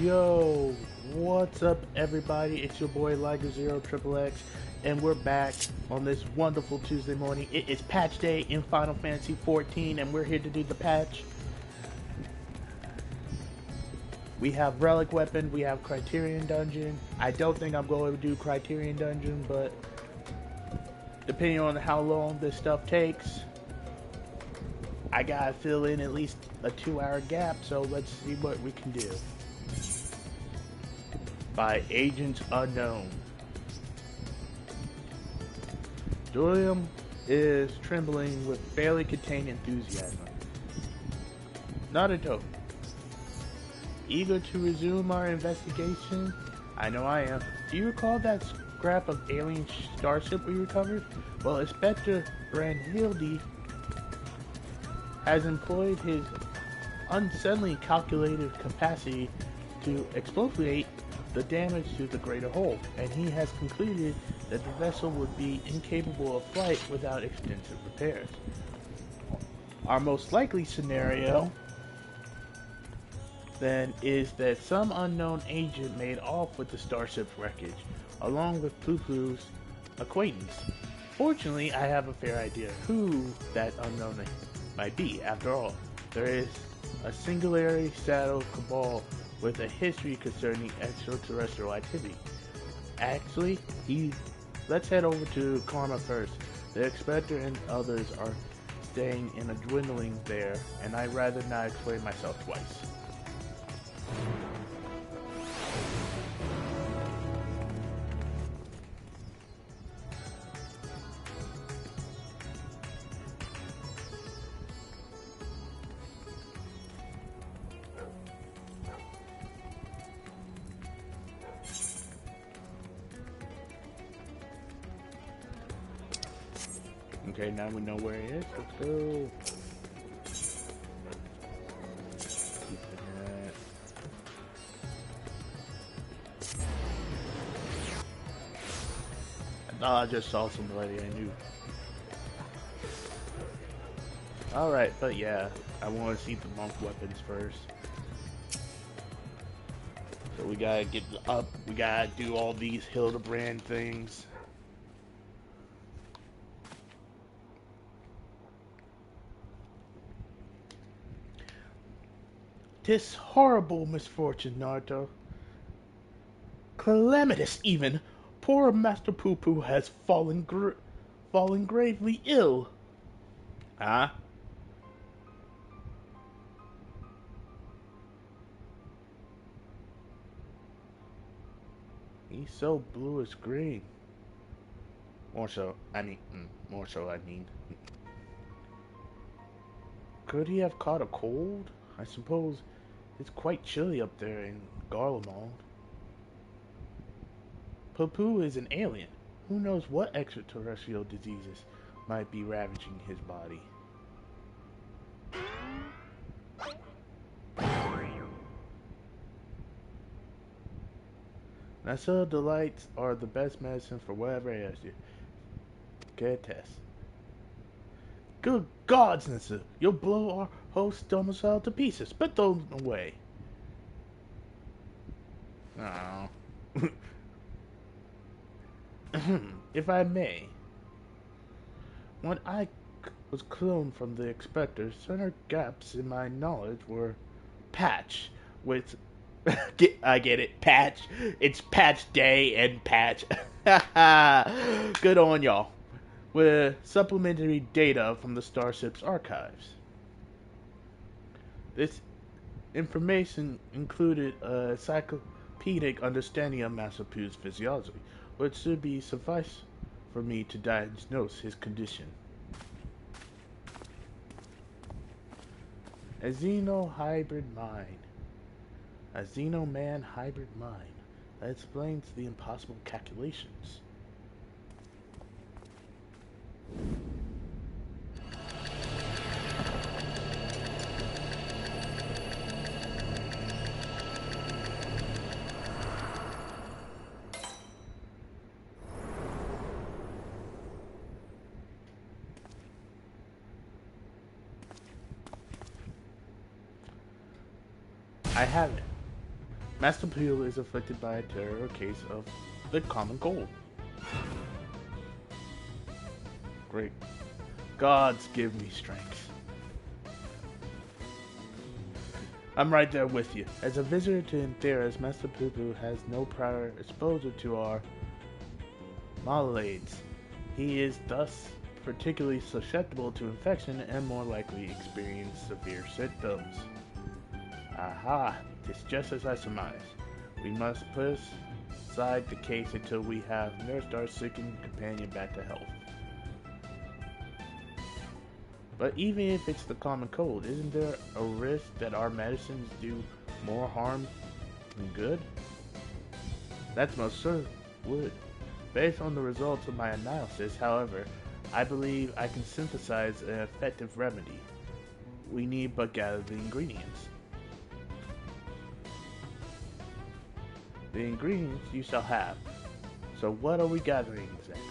Yo, what's up, everybody? It's your boy Liger Zero Triple X, and we're back on this wonderful Tuesday morning. It is patch day in Final Fantasy 14, and we're here to do the patch. We have Relic Weapon, we have Criterion Dungeon. I don't think I'm going to do Criterion Dungeon, but depending on how long this stuff takes, I gotta fill in at least a 2-hour gap, so let's see what we can do. By Agents Unknown. Julium is trembling with barely contained enthusiasm. Naruto, eager to resume our investigation? I know I am. Do you recall that scrap of alien starship we recovered? Well, Inspector Brandhilde has employed his unsettling calculated capacity to exfoliate the damage to the greater hull, and he has concluded that the vessel would be incapable of flight without extensive repairs. Our most likely scenario, then, is that some unknown agent made off with the starship's wreckage, along with Poo-Poo's acquaintance. Fortunately, I have a fair idea who that unknown might be. After all, there is a singularly saddled cabal with a history concerning extraterrestrial activity. Actually, let's head over to Karma first. The Inspector and others are staying in a dwindling there, and I'd rather not explain myself twice. Okay, now we know where it is. Let's go. I thought I just saw somebody I knew. Alright, but yeah, I want to see the monk weapons first. So we gotta get up, we gotta do all these Hildebrand things. This horrible misfortune, Naruto. Calamitous, even. Poor Master Poo-Poo has fallen gravely ill. Huh? He's so bluish green. More so, I mean. Could he have caught a cold? I suppose it's quite chilly up there in Garlemald. Poo-Poo is an alien. Who knows what extraterrestrial diseases might be ravaging his body. Nacelle delights are the best medicine for whatever ails you. Get a test. Good gods, Nissa! You'll blow our host domicile to pieces. Put those away. Oh. If I may, when I was cloned from the Inspector, certain gaps in my knowledge were patched with. I get it, patch. It's patch day and patch. Good on y'all. With supplementary data from the Starship's archives. This information included a encyclopedic understanding of Master Poo's physiology, which should be suffice for me to diagnose his condition. A xeno-hybrid mind. A xeno-man hybrid mind. That explains the impossible calculations. I haven't. Master Peel is afflicted by a terror case of the common cold. Great. Gods give me strength. I'm right there with you. As a visitor to Antheras, Master Poo has no prior exposure to our malades. He is thus particularly susceptible to infection and more likely to experience severe symptoms. Aha! It's just as I surmised. We must put aside the case until we have nursed our sickened companion back to health. But even if it's the common cold, isn't there a risk that our medicines do more harm than good? That's most certain would. Based on the results of my analysis, however, I believe I can synthesize an effective remedy. We need but gather the ingredients. The ingredients you shall have. So what are we gathering exactly?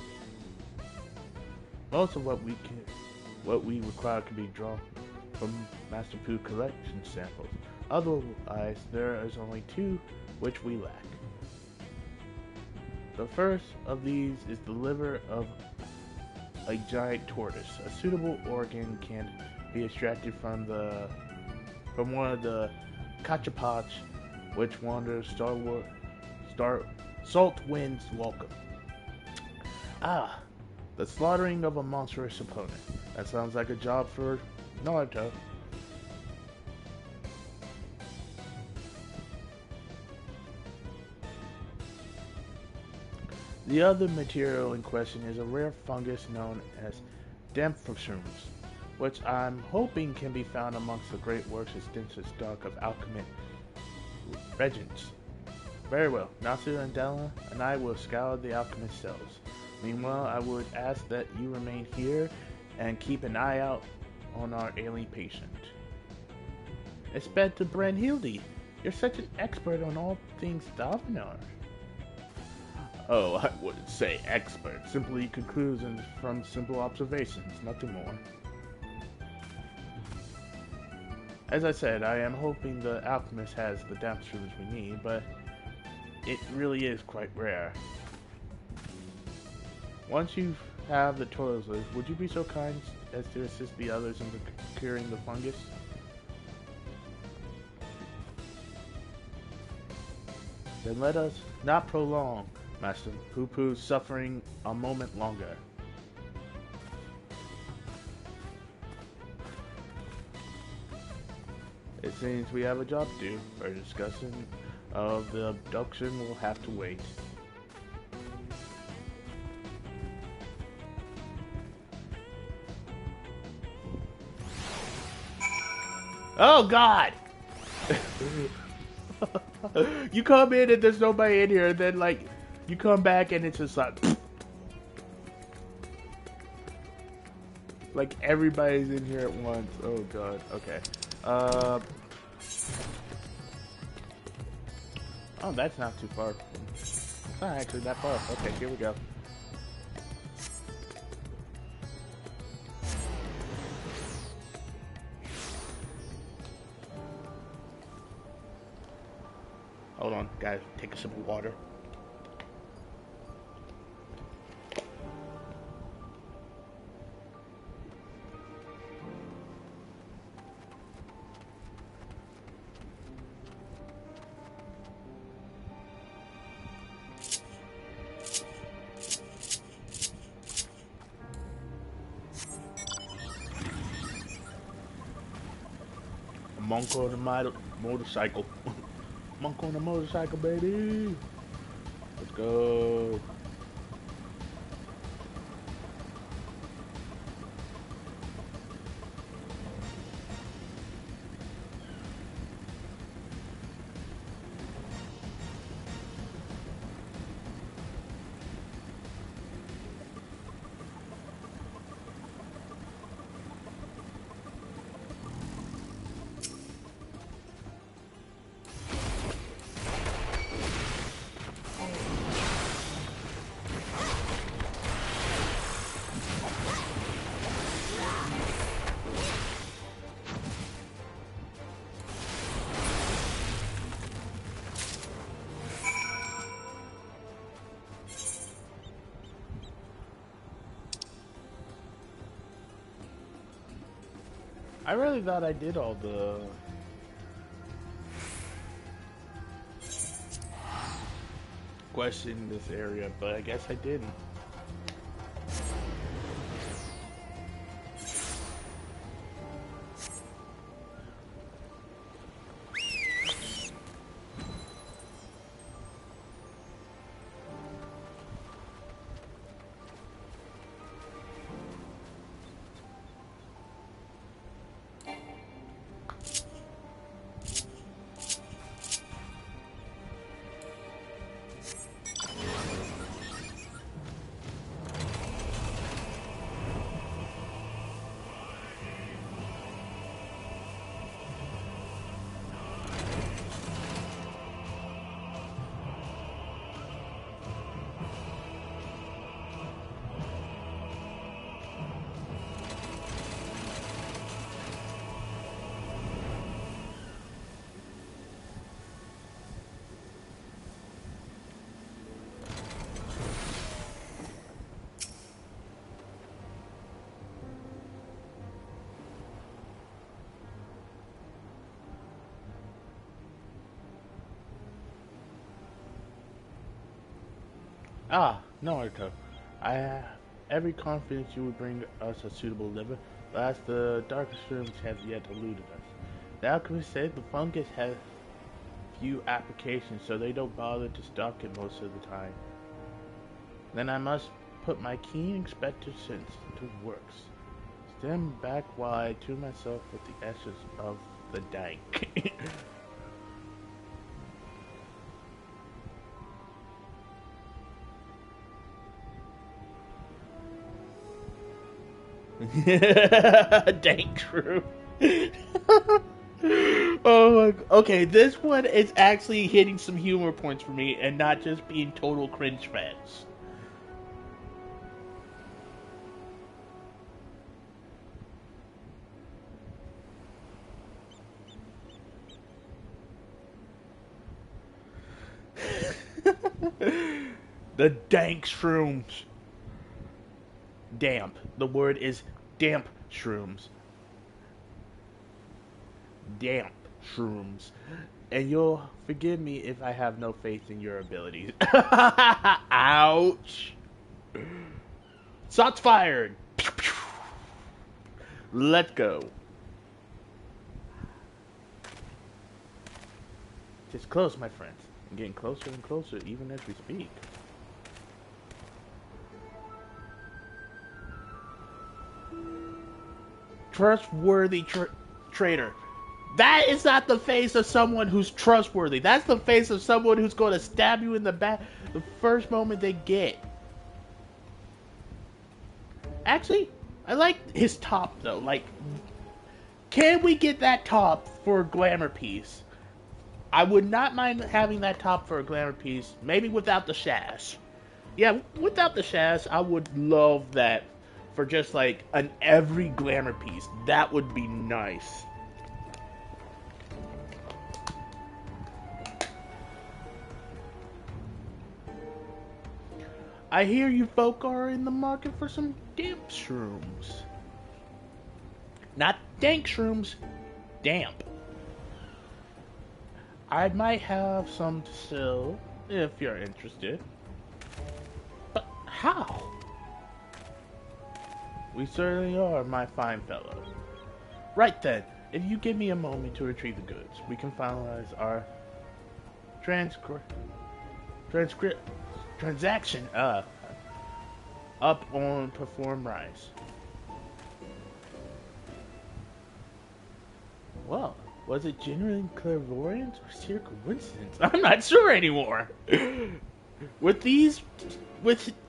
Most of what we require can be drawn from Master Poo collection samples. Otherwise, there is only two which we lack. The first of these is the liver of a giant tortoise. A suitable organ can be extracted from one of the cachapots which wander salt winds welcome. Ah, the slaughtering of a monstrous opponent. That sounds like a job for Naruto. The other material in question is a rare fungus known as Damphosurms, which I'm hoping can be found amongst the great works extensive stock of alchemic regents. Very well, Natsu and Della and I will scour the alchemist cells. Meanwhile, I would ask that you remain here and keep an eye out on our alien patient. Inspector Brunhilde, you're such an expert on all things Davenar. Oh, I wouldn't say expert, simply conclusions from simple observations, nothing more. As I said, I am hoping the alchemist has the Damphosurms we need, but it really is quite rare. Once you have the toilets, would you be so kind as to assist the others in curing the fungus? Then let us not prolong Master Poo-Poo's suffering a moment longer. It seems we have a job to do. Our discussion of the abduction will have to wait. Oh God! You come in and there's nobody in here, and then like you come back and it's just like everybody's in here at once. Oh God. Okay. Oh, that's not too far. It's not actually that far. Okay, here we go. Hold on, guys. Take a sip of water. Monk on the motorcycle. Monk on the motorcycle, baby. Let's go. I really thought I did all the quests in this area, but I guess I didn't. Ah, Naruto. I have every confidence you would bring us a suitable liver, but as the darkest rooms have yet eluded us. The alchemist said the fungus has few applications, so they don't bother to stock it most of the time. Then I must put my keen inspector sense to works. Stand back while I tune myself with the essence of the dank. Dank true. Oh, okay. This one is actually hitting some humor points for me, and not just being total cringe fans. The dank shrooms. Damp. The word is damp shrooms. Damp shrooms. And you'll forgive me if I have no faith in your abilities. Ouch. Shots fired. Let's go. Just close, my friends. I'm getting closer and closer even as we speak. Trustworthy traitor. That is not the face of someone who's trustworthy. That's the face of someone who's going to stab you in the back the first moment they get. Actually, I like his top though. Like, can we get that top for a glamour piece? I would not mind having that top for a glamour piece. Maybe without the shash. Yeah, without the shash, I would love that for just like an every glamour piece. That would be nice. I hear you folk are in the market for some damp shrooms. Not dank shrooms, damp. I might have some to sell if you're interested. But how? We certainly are, my fine fellow. Right then, if you give me a moment to retrieve the goods, we can finalize our transaction up on Perform Rise. Well, was it genuine clairvoyance or sheer coincidence? I'm not sure anymore. With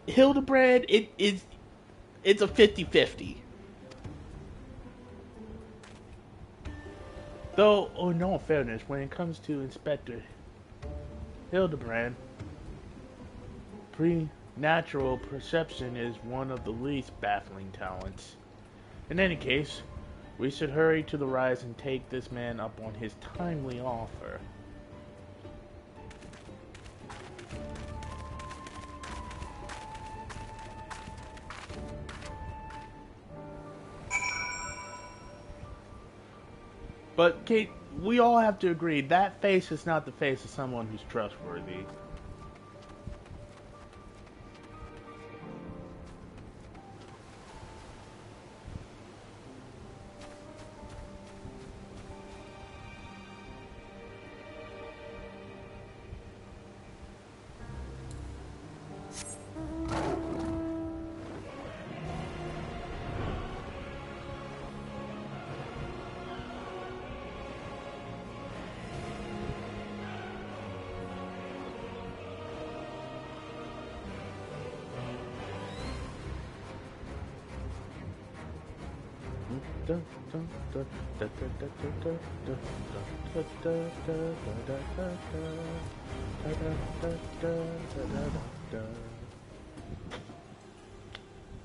Hildebrand, it's a 50-50. Though, oh no, in fairness, when it comes to Inspector Hildebrand, preternatural perception is one of the least baffling talents. In any case, we should hurry to the Rise and take this man up on his timely offer. But Kate, we all have to agree that face is not the face of someone who's trustworthy.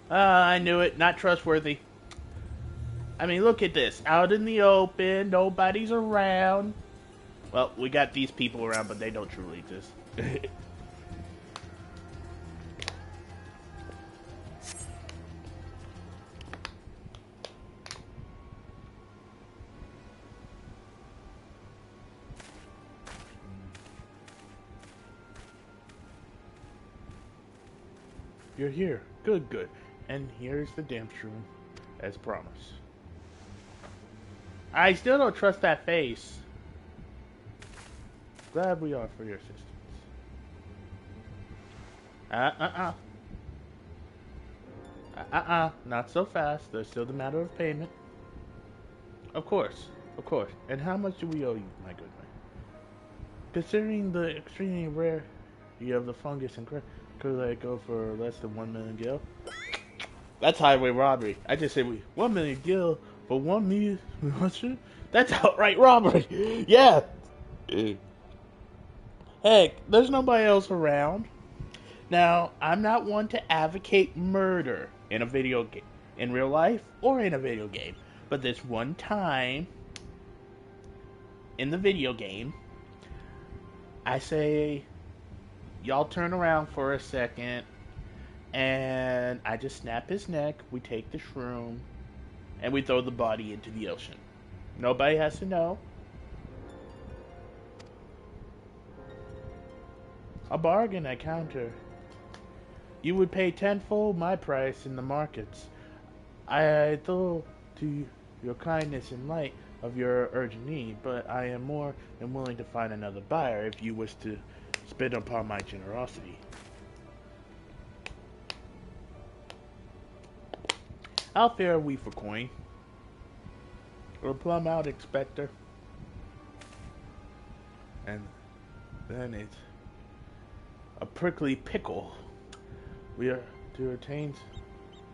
I knew it. Not trustworthy. I mean, look at this. Out in the open, nobody's around. Well, we got these people around, but they don't truly exist. You're here. Good, good. And here's the dance room, as promised. I still don't trust that face. Glad we offer your assistance. Not so fast. There's still the matter of payment. Of course, of course. And how much do we owe you, my good man? Considering the extremely rare you have the fungus and could I go for less than 1 million gil? That's highway robbery. I just said 1 million gil for 1 million. That's outright robbery. Yeah. Heck, there's nobody else around. Now, I'm not one to advocate murder in a video game, in real life or in a video game. But this one time in the video game, I say, y'all turn around for a second, and I just snap his neck, we take the shroom, and we throw the body into the ocean. Nobody has to know. A bargain at counter. You would pay tenfold my price in the markets. I thought to your kindness in light of your urgent need, but I am more than willing to find another buyer if you wish to spit upon my generosity. How fair are we for coin? Or plumb out, Inspector? And then it's a prickly pickle. We are to attain.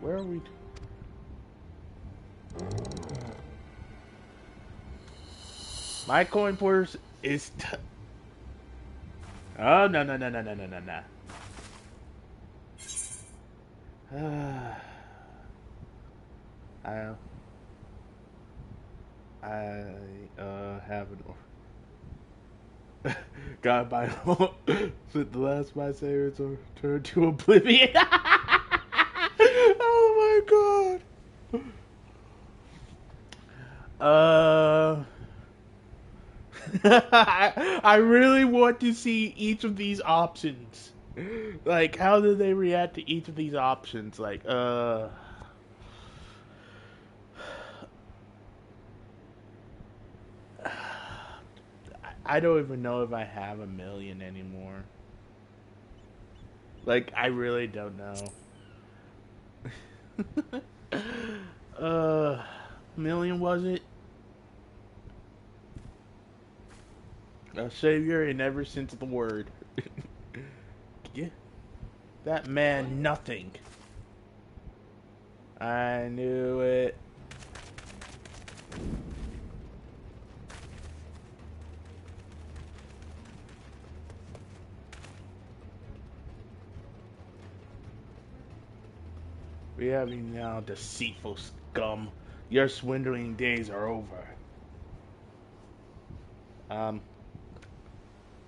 Where are we? My coin purse is. Oh no. I have an. God, by the last of my savings are turned to oblivion. Oh my god. I really want to see each of these options. Like, how do they react to each of these options? Like, I don't even know if I have a million anymore. Like, I really don't know. Million was it? A savior in every sense of the word. Yeah. That man, nothing. I knew it. We have you now, deceitful scum. Your swindling days are over.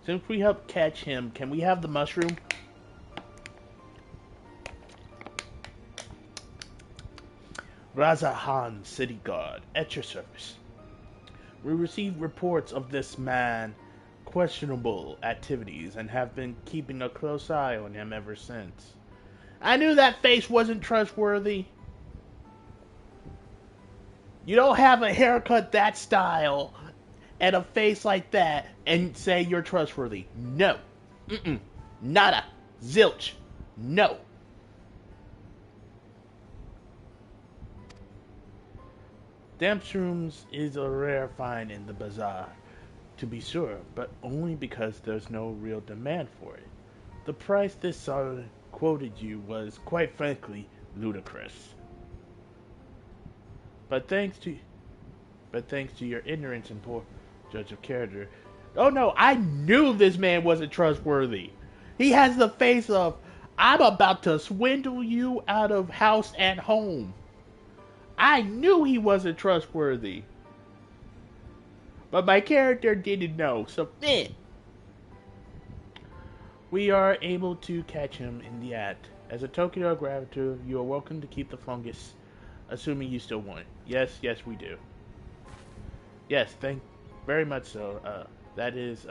Since we helped catch him, can we have the mushroom? Razahan, city guard, at your service. We received reports of this man questionable activities and have been keeping a close eye on him ever since. I knew that face wasn't trustworthy. You don't have a haircut that style and a face like that and say you're trustworthy. No. Mm-mm. Nada. Zilch. No. Damp shrooms is a rare find in the bazaar, to be sure, but only because there's no real demand for it. The price this seller quoted you was, quite frankly, ludicrous. But thanks to your ignorance and poor judge of character. Oh no, I knew this man wasn't trustworthy. He has the face of, I'm about to swindle you out of house and home. I knew he wasn't trustworthy. But my character didn't know, so we are able to catch him in the act. As a token of gratitude, you are welcome to keep the fungus, assuming you still want it. Yes, we do. Yes, thank very much so. That is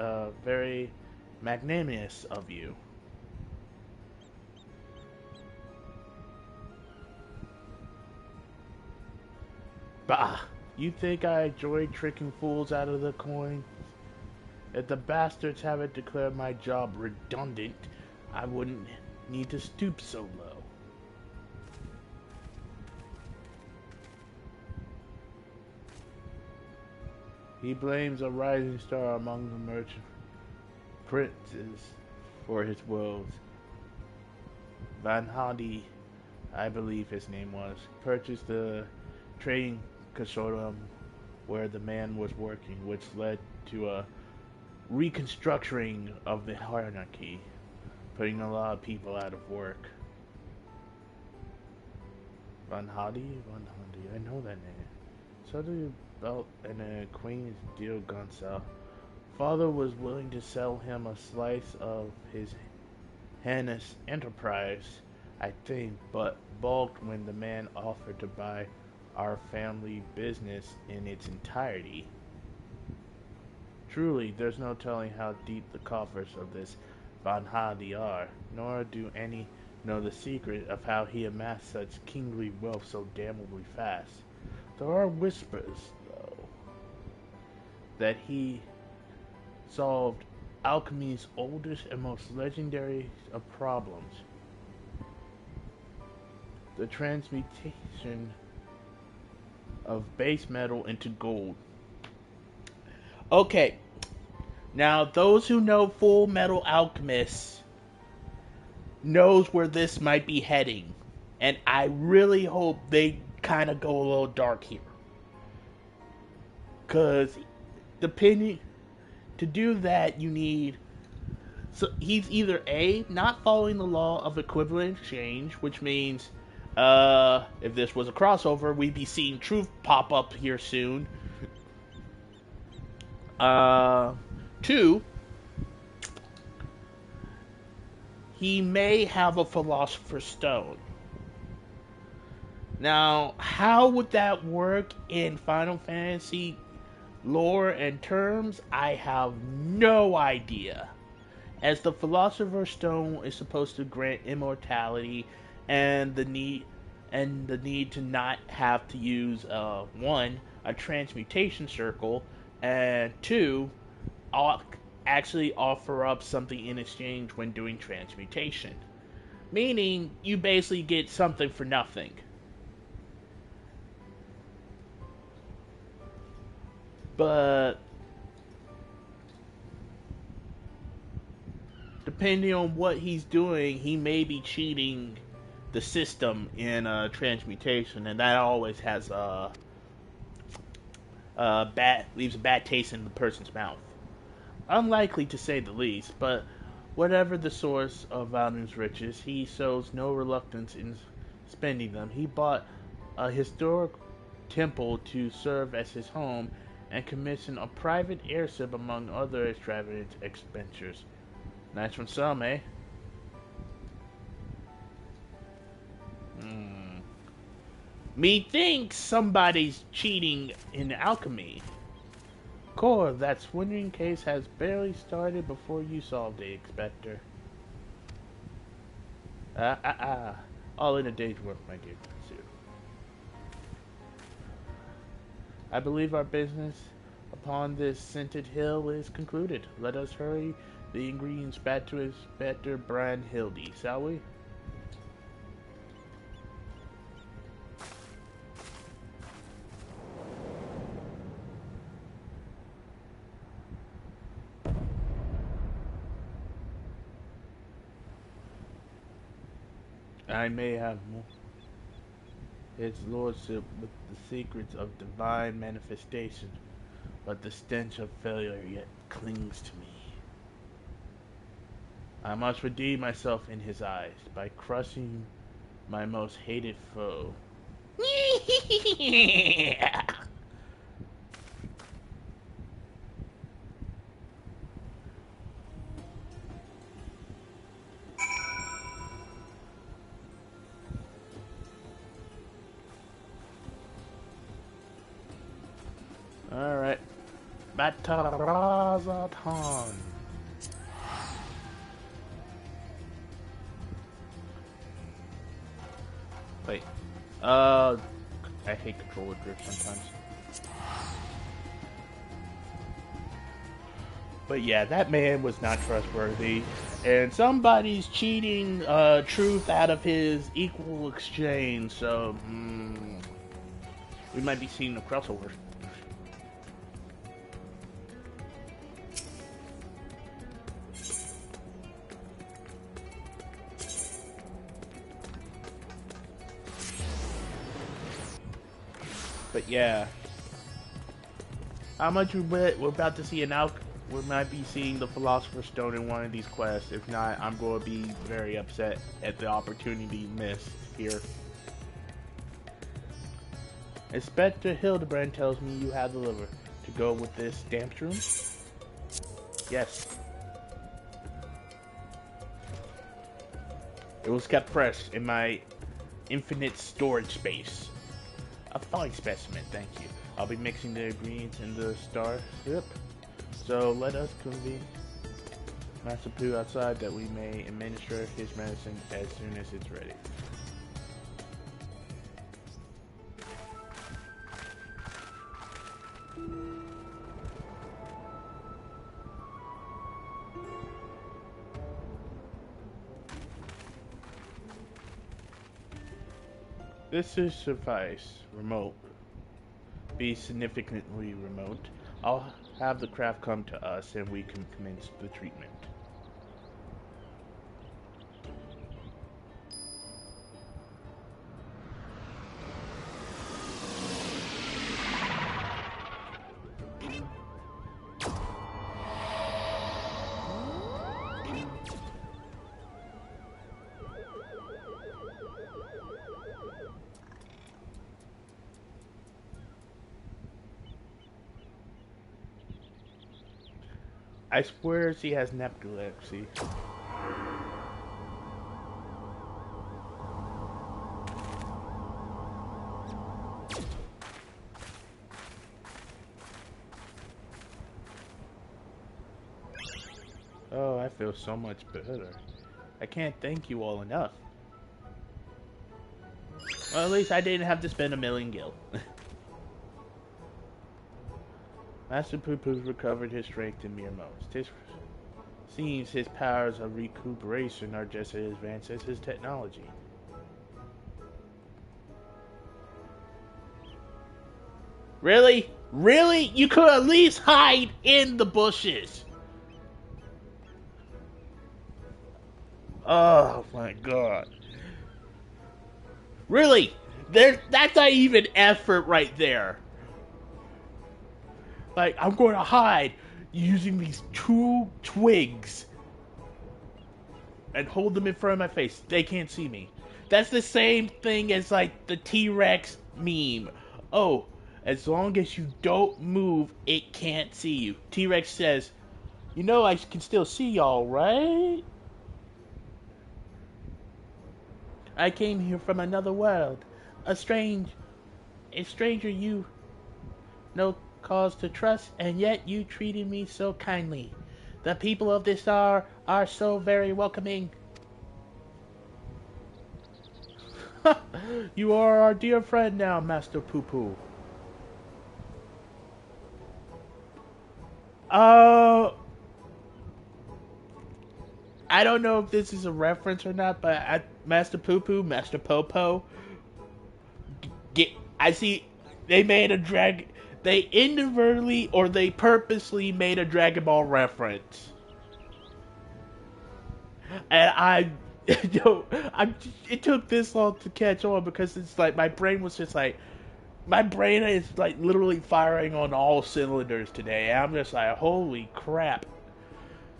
very magnanimous of you. Bah! You think I enjoy tricking fools out of the coin? If the bastards haven't declared my job redundant, I wouldn't need to stoop so low. He blames a rising star among the merchant princes for his woes. Van Hadi, I believe his name was, purchased the trading consortium where the man was working, which led to a reconstructing of the hierarchy, putting a lot of people out of work. Van Hadi, I know that name. Suddenly Belt and a acquaintance deal gone south. Father was willing to sell him a slice of his heinous enterprise, I think, but balked when the man offered to buy our family business in its entirety. Truly, there's no telling how deep the coffers of this Van Hadi are, nor do any know the secret of how he amassed such kingly wealth so damnably fast. There are whispers, though, that he solved alchemy's oldest and most legendary of problems, the transmutation of base metal into gold. Okay, now those who know Full Metal Alchemist knows where this might be heading, and I really hope they kind of go a little dark here, because depending to do that you need, so he's either A, not following the law of equivalent exchange, which means if this was a crossover, we'd be seeing Truth pop up here soon. Two, he may have a Philosopher's Stone. Now, how would that work in Final Fantasy lore and terms? I have no idea. As the Philosopher's Stone is supposed to grant immortality and the need to not have to use one, a transmutation circle, and two, actually offer up something in exchange when doing transmutation. Meaning you basically get something for nothing. But depending on what he's doing, he may be cheating the system in transmutation, and that always has leaves a bad taste in the person's mouth. Unlikely to say the least, but whatever the source of Valden's riches, he shows no reluctance in spending them. He bought a historic temple to serve as his home and commissioned a private airship among other extravagant expenditures. Nice from some, eh? Methinks somebody's cheating in alchemy. Core, that swindling case has barely started before you solved it, Inspector. All in a day's work, my dear Sue. I believe our business upon this scented hill is concluded. Let us hurry the ingredients back to Inspector Brandhilde, shall we? I may have his lordship with the secrets of divine manifestation, but the stench of failure yet clings to me. I must redeem myself in his eyes by crushing my most hated foe. Alright. Batarazatan. Wait. I hate controller drift sometimes. But yeah, that man was not trustworthy. And somebody's cheating truth out of his equal exchange, so we might be seeing a crossover. But yeah, how much we bet we're about to see an out. We might be seeing the Philosopher's Stone in one of these quests. If not, I'm going to be very upset at the opportunity missed here. Inspector Hildebrand tells me you have the liver to go with this stamped room. Yes. It was kept fresh in my infinite storage space. A fine specimen, thank you. I'll be mixing the ingredients in the star syrup. So let us convene Master Pooh outside that we may administer his medicine as soon as it's ready. This is suffice. Remote. Be significantly remote. I'll have the craft come to us and we can commence the treatment. I swear she has narcolepsy. Oh, I feel so much better. I can't thank you all enough. Well, at least I didn't have to spend 1,000,000 gil. Master Poo Poo's recovered his strength in mere moments. It seems his powers of recuperation are just as advanced as his technology. Really? Really? You could at least hide in the bushes. Oh my god. Really? That's not even effort right there. Like, I'm going to hide using these 2 twigs and hold them in front of my face. They can't see me. That's the same thing as, like, the T-Rex meme. Oh, as long as you don't move, it can't see you. T-Rex says, you know I can still see y'all, right? I came here from another world. A stranger you know cause to trust, and yet you treated me so kindly. The people of this star are so very welcoming. You are our dear friend now, Master Poo Poo. Uh, I don't know if this is a reference or not, but Master Poo Poo, Master Popo, get. I see they made a drag. They inadvertently or they purposely made a Dragon Ball reference, and I. Yo, it took this long to catch on because it's like my brain was just like, my brain is like literally firing on all cylinders today. And I'm just like, holy crap.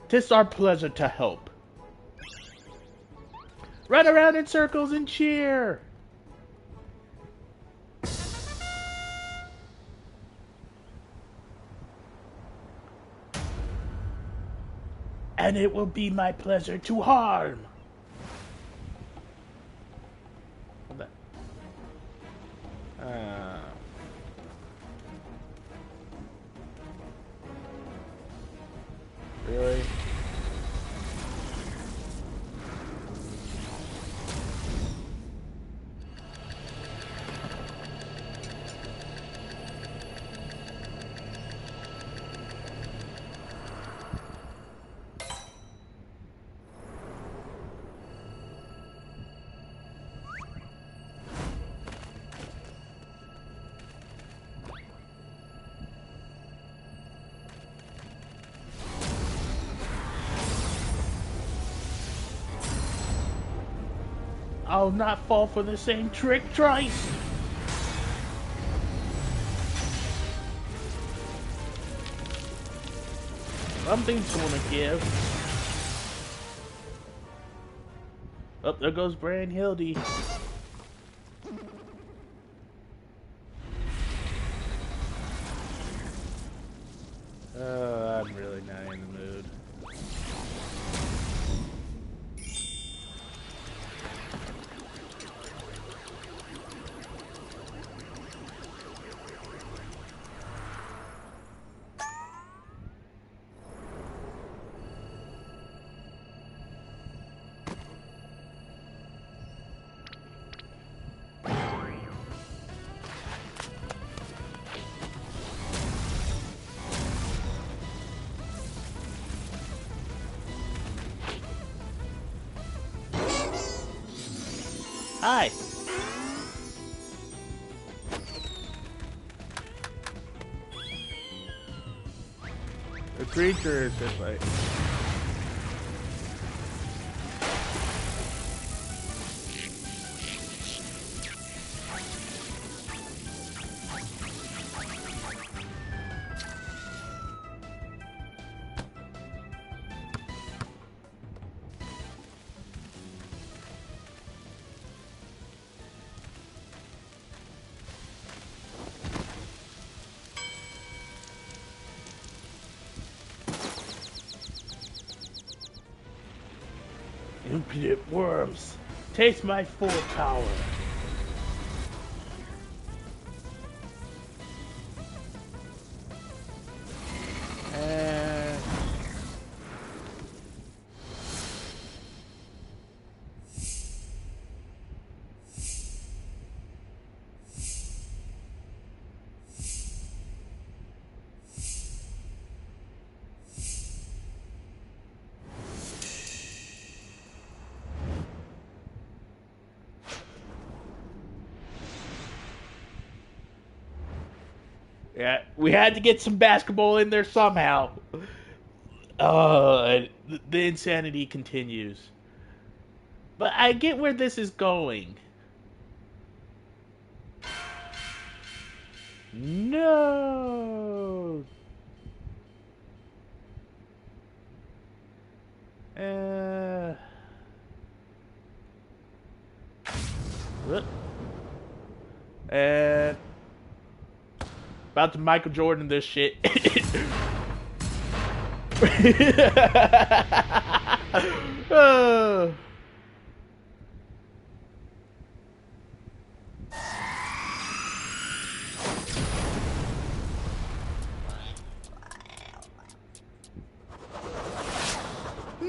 Tis our pleasure to help. Run around in circles and cheer. And it will be my pleasure to harm. Really? I'll not fall for the same trick twice. Something's gonna give. Oh, there goes Brandhilde. I'm really not in the mood. Hi. The creature is just like... Impudent worms, taste my full power. Yeah, we had to get some basketball in there somehow. The insanity continues. But I get where this is going. No. And about to Michael Jordan this shit.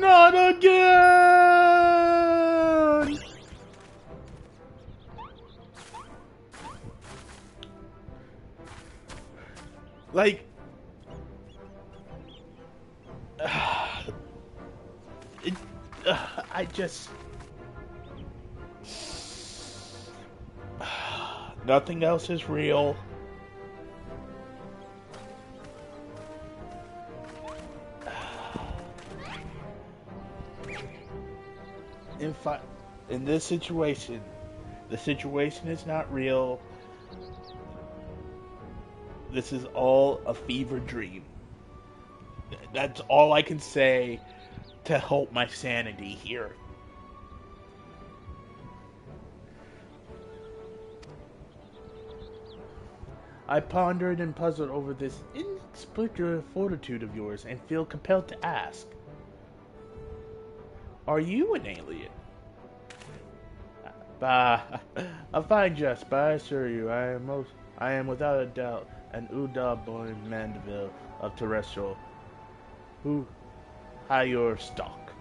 Not again! Like, I just... Nothing else is real. In this situation, the situation is not real. This is all a fever dream. That's all I can say to help my sanity here. I pondered and puzzled over this inexplicable fortitude of yours and feel compelled to ask, are you an alien? Bah, a fine jest, but I assure you, I am without a doubt an Uda-born Mandeville of terrestrial, who higher stock.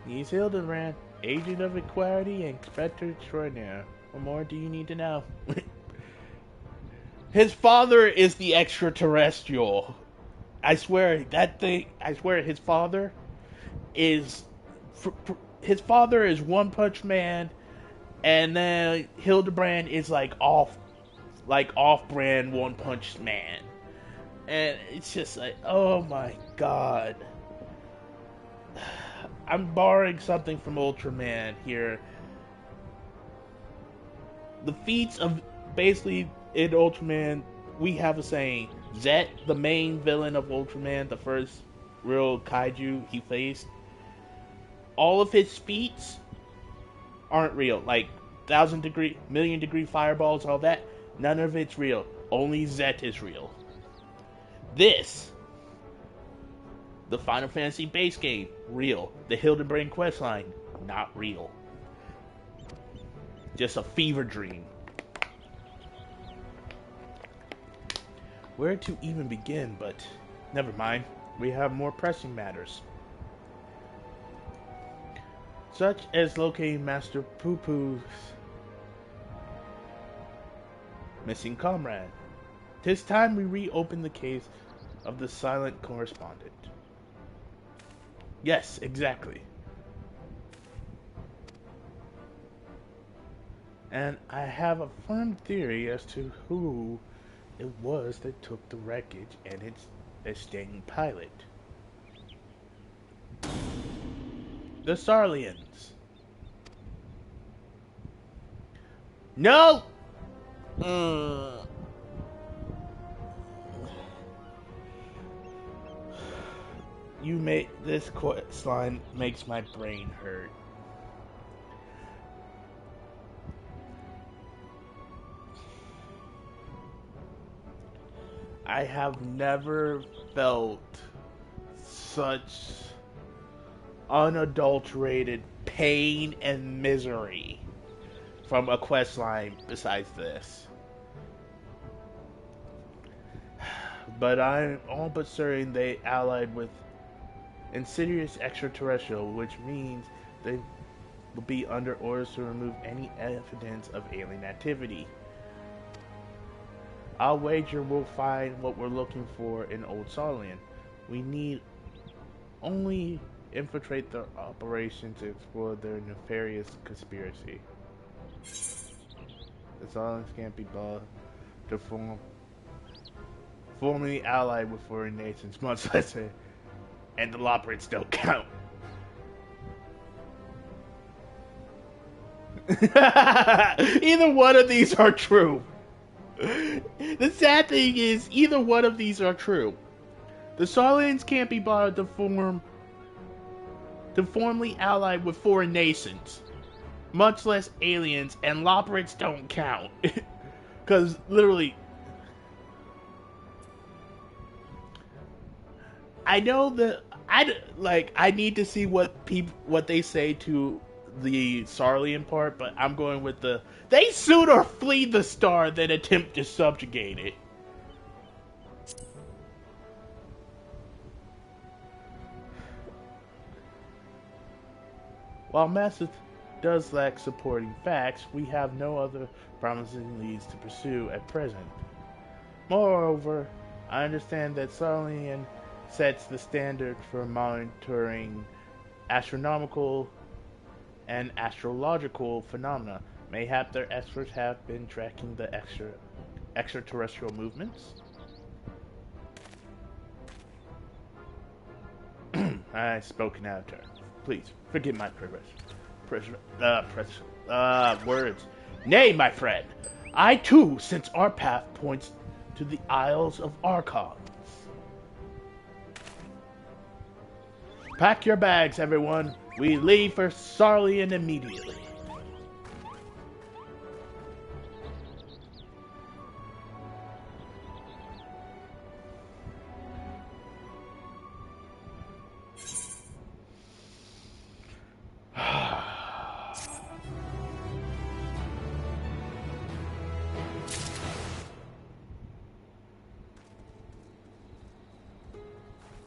He's Hildebrand, agent of equality and inspector extraordinaire. What more do you need to know? His father is the extraterrestrial. I swear his father is One Punch Man, and then Hildebrand is like off-brand One Punch Man, and it's just like, oh my god. I'm borrowing something from Ultraman here. The feats of basically in Ultraman, we have a saying. Zet, the main villain of Ultraman, the first real kaiju he faced, all of his feats aren't real. Like 1,000-degree, million-degree fireballs, all that, none of it's real. Only Zet is real. This, the Final Fantasy base game, real. The Hildebrand questline, not real. Just a fever dream. Where to even begin, but never mind. We have more pressing matters. Such as locating Master Poo-Poo's missing comrade. This time we reopen the case of the silent correspondent. Yes, exactly. And I have a firm theory as to who it was that took the wreckage and its escaping pilot. The Sarlians. No! This questline makes my brain hurt. I have never felt such unadulterated pain and misery from a questline besides this. But I'm all but certain they allied with insidious extraterrestrial, which means they will be under orders to remove any evidence of alien activity. I'll wager we'll find what we're looking for in Old Sarlian. We need only infiltrate the operation to explore their nefarious conspiracy. The Sarlians can't be bought to formerly allied with foreign nations, much less and the Loporrits don't count. Either one of these are true. The sad thing is, either one of these are true. The Sarlians can't be bothered to formally allied with foreign nations, much less aliens, and Loporrits don't count. Because literally, I know that I need to see what they say to the Sarlian part, but I'm going with they sooner flee the star than attempt to subjugate it. While Massif does lack supporting facts, we have no other promising leads to pursue at present. Moreover, I understand that Sarlian sets the standard for monitoring astronomical and astrological phenomena. Mayhap their experts have been tracking the extraterrestrial movements? I've spoken out of turn. Please, forgive my words. Nay, my friend, I too sense our path points to the Isles of Archons. Pack your bags, everyone. We leave for Sarlian immediately.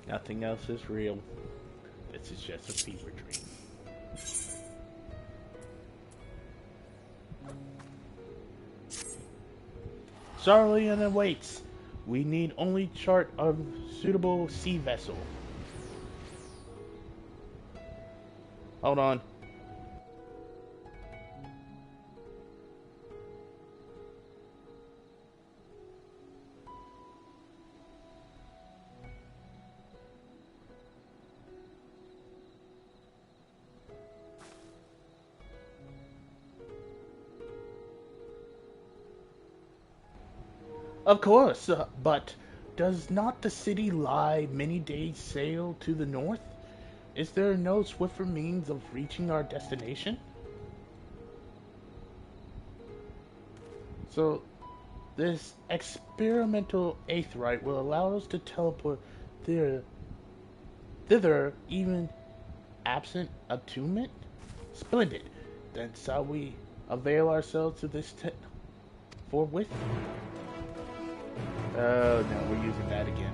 Nothing else is real. This is just a fever dream. Sarlian awaits. We need only chart of suitable sea vessel. Hold on. Of course, but does not the city lie many days' sail to the north? Is there no swifter means of reaching our destination? So, this experimental aetheryte will allow us to teleport thither even absent attunement? Splendid. Then shall we avail ourselves to this forthwith? Oh no, we're using that again.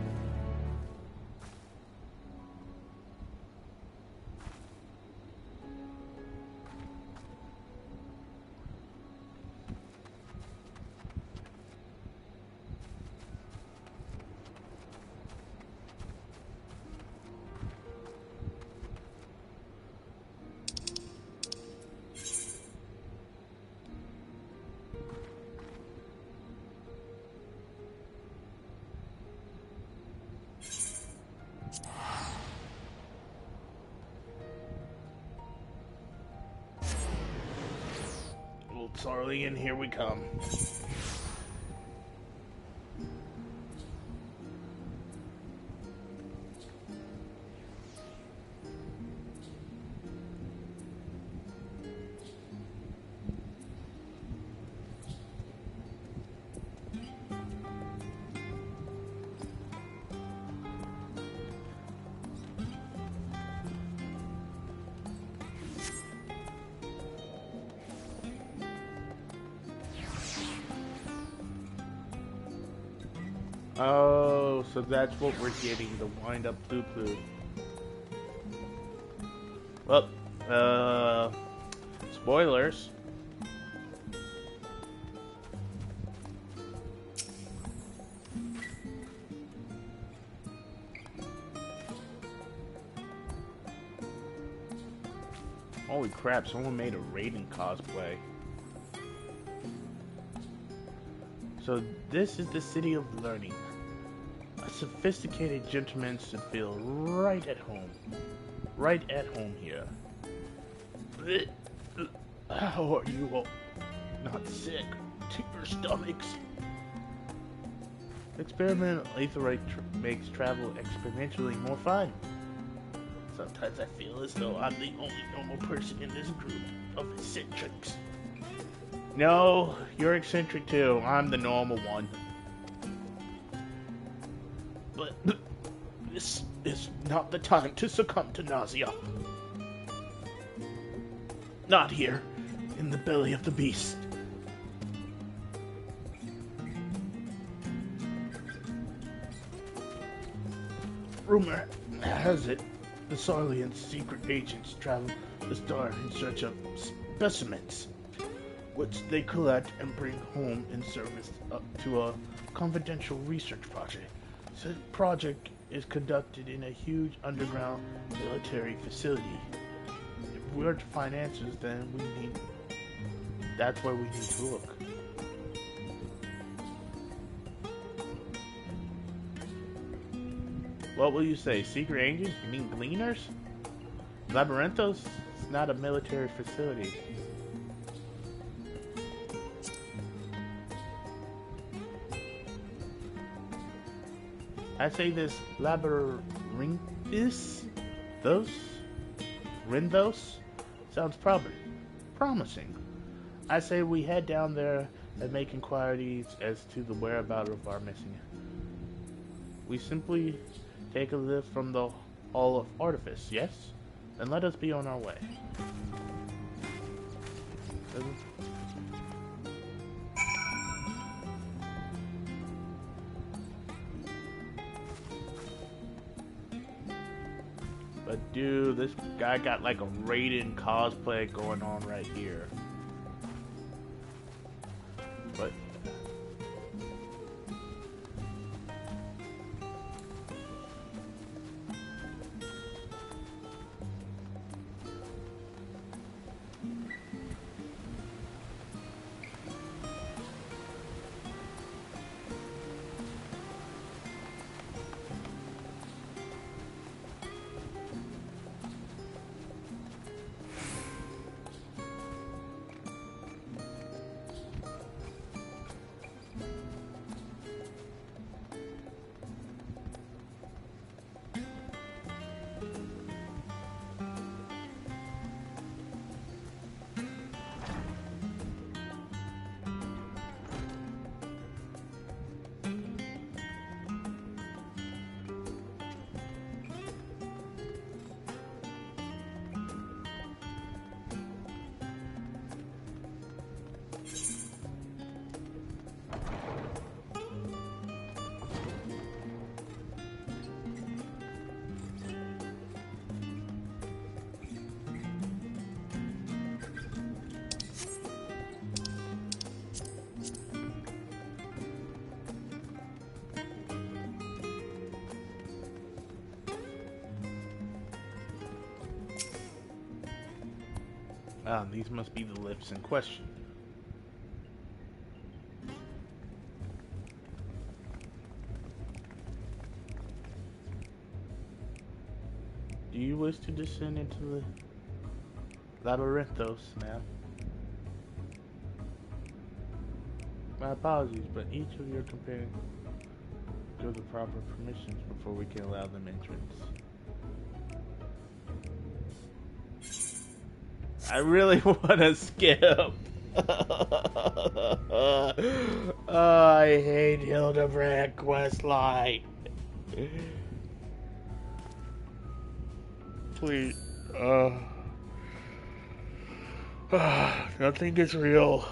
Old Sarlian, here we come. Oh, so that's what we're getting, the wind-up poo-poo. Well, spoilers. Holy crap, someone made a Raiden cosplay. So this is the city of learning. A sophisticated gentleman should feel right at home. Right at home here. How are you all not sick to your stomachs? Experimental aetheryte makes travel exponentially more fun. Sometimes I feel as though I'm the only normal person in this group of eccentrics. No, you're eccentric too. I'm the normal one. But this is not the time to succumb to nausea. Not here, in the belly of the beast. Rumor has it the Sarlian secret agents travel the star in search of specimens, which they collect and bring home in service to a confidential research project. Said project is conducted in a huge underground military facility. If we are to find answers, then that's where we need to look. What will you say? Secret agents? You mean gleaners? Labyrinthos is not a military facility. I say this Labyrinthus, Rinthos, sounds promising. I say we head down there and make inquiries as to the whereabouts of our missing. We simply take a lift from the Hall of Artifice, yes? Then let us be on our way. But dude, this guy got like a Raiden cosplay going on right here. But these must be the lifts in question. Do you wish to descend into the Labyrinthos, ma'am? My apologies, but each of your companions give the proper permissions before we can allow them entrance. I really want to skip. I hate Hildebrand Questline. Please. Nothing is real.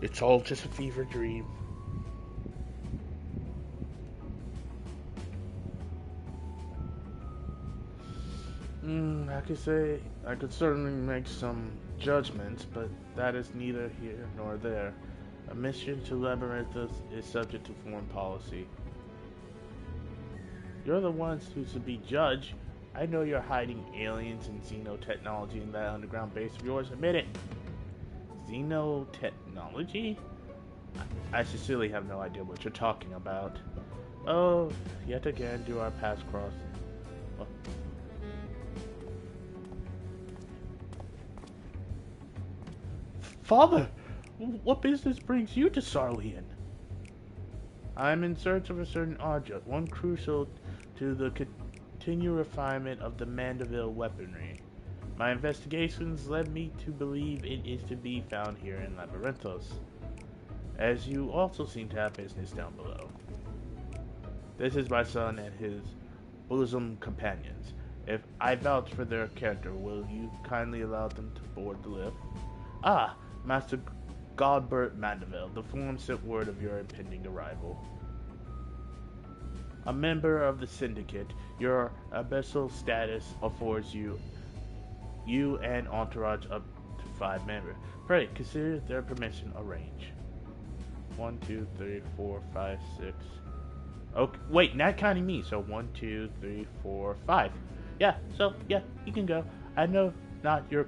It's all just a fever dream. I could certainly make some judgments, but that is neither here nor there. A mission to Labyrinthus is subject to foreign policy. You're the ones who should be judged. I know you're hiding aliens and xenotechnology in that underground base of yours. Admit it. Xenotechnology? I sincerely have no idea what you're talking about. Oh, yet again do our paths cross. Well, Father, what business brings you to Sarleon? I'm in search of a certain object, one crucial to the continued refinement of the Mandeville weaponry. My investigations led me to believe it is to be found here in Labyrinthos, as you also seem to have business down below. This is my son and his bosom companions. If I vouch for their character, will you kindly allow them to board the lift? Ah, Master Godbert Mandeville, the form sent word of your impending arrival. A member of the Syndicate, your abyssal status affords you you and entourage up to 5 members. Pray, consider their permission arranged. 1, 2, 3, 4, 5, 6. Okay, wait, not counting me. So 1, 2, 3, 4, 5. Yeah, so yeah, you can go. I know not your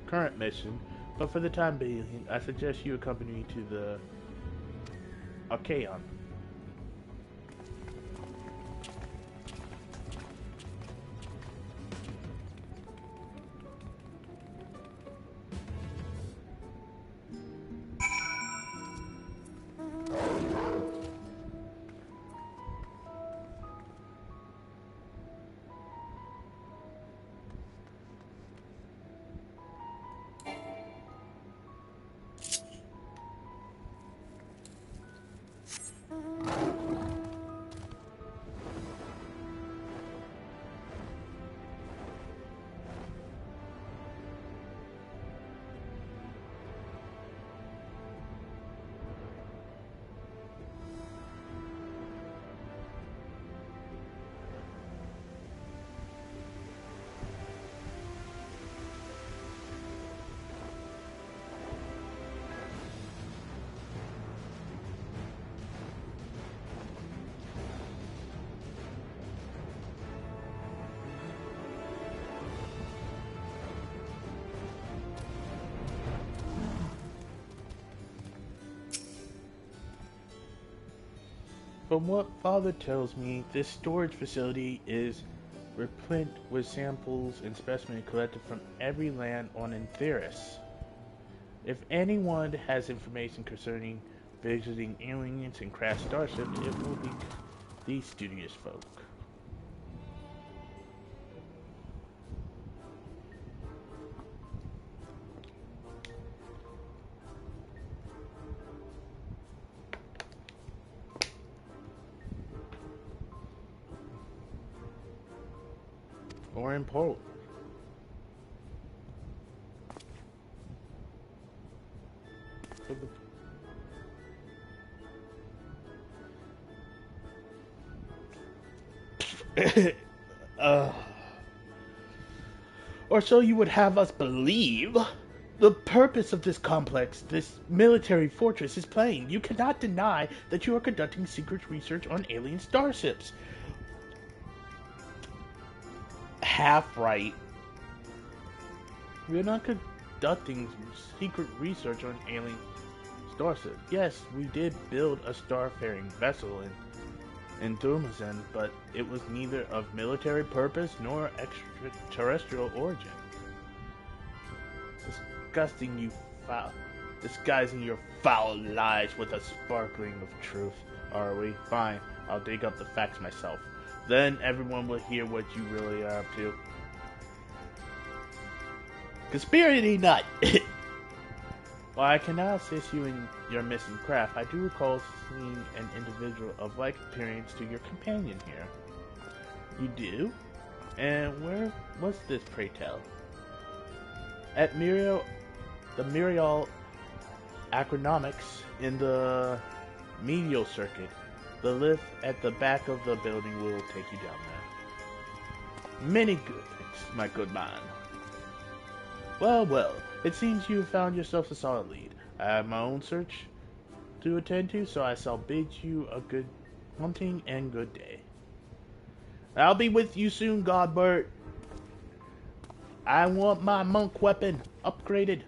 current mission, but for the time being, I suggest you accompany me to the Archaeon. From what Father tells me, this storage facility is replete with samples and specimens collected from every land on Antheris. If anyone has information concerning visiting aliens and crashed starships, it will be these studious folk. Or in Port. uh, or so you would have us believe. The purpose of this complex, this military fortress, is plain. You cannot deny that you are conducting secret research on alien starships. Half right. We are not conducting secret research on alien starships. Yes, we did build a starfaring vessel in Durmazen, but it was neither of military purpose nor extraterrestrial origin. Disguising your foul lies with a sparkling of truth, are we? Fine, I'll dig up the facts myself. Then everyone will hear what you really are up to. Conspiracy nut! While I cannot assist you in your missing craft, I do recall seeing an individual of like appearance to your companion here. You do? And where was this, pray tell? At the Muriel Acronomics in the medial circuit. The lift at the back of the building will take you down there. Many good things, my good man. Well, well, it seems you have found yourself a solid lead. I have my own search to attend to, so I shall bid you a good hunting and good day. I'll be with you soon, Godbert. I want my monk weapon upgraded.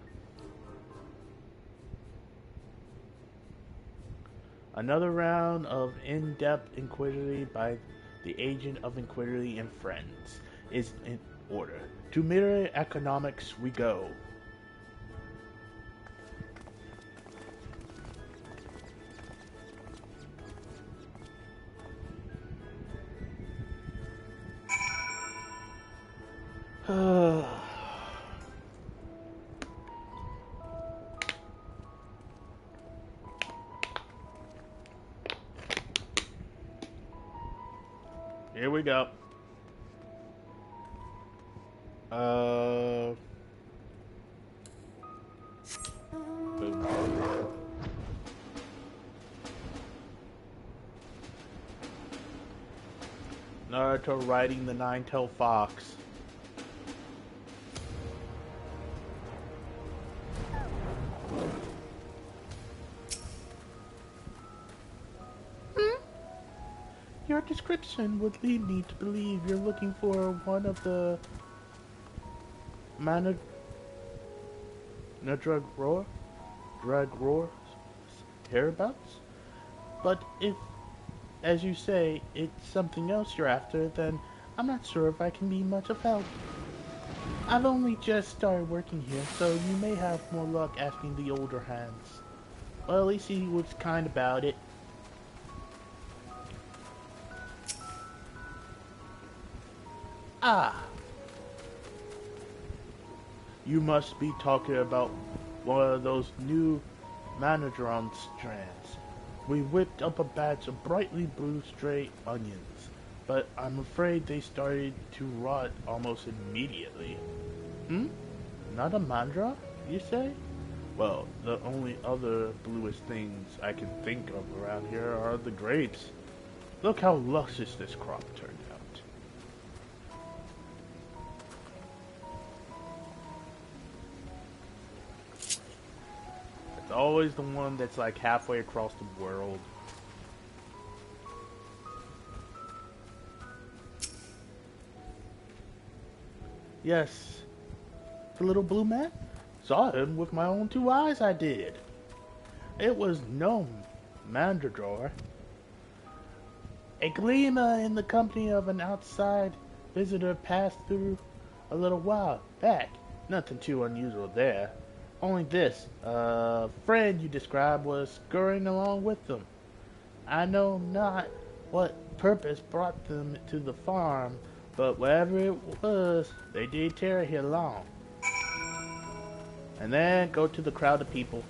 Another round of in-depth inquiry by the agent of Inquiry and Friends is in order. To Mirror Economics we go. Here we go. Boom. Naruto riding the nine-tailed fox. description would lead me to believe you're looking for one of the mana drug roar hereabouts. But if, as you say, it's something else you're after, then I'm not sure if I can be much of help. I've only just started working here, so you may have more luck asking the older hands. Well, at least he was kind about it. Ah, you must be talking about one of those new Manadron strands. We whipped up a batch of brightly blue stray onions, but I'm afraid they started to rot almost immediately. Hmm? Not a mandra, you say? Well, the only other bluish things I can think of around here are the grapes. Look how luscious this crop turned out. It's always the one that's like halfway across the world. Yes, the little blue man? Saw him with my own two eyes, I did. It was no Mandrador. A gleamer in the company of an outside visitor passed through a little while back. Nothing too unusual there. Only this, friend you described was scurrying along with them. I know not what purpose brought them to the farm, but whatever it was, they did tarry here long. And then go to the crowd of people.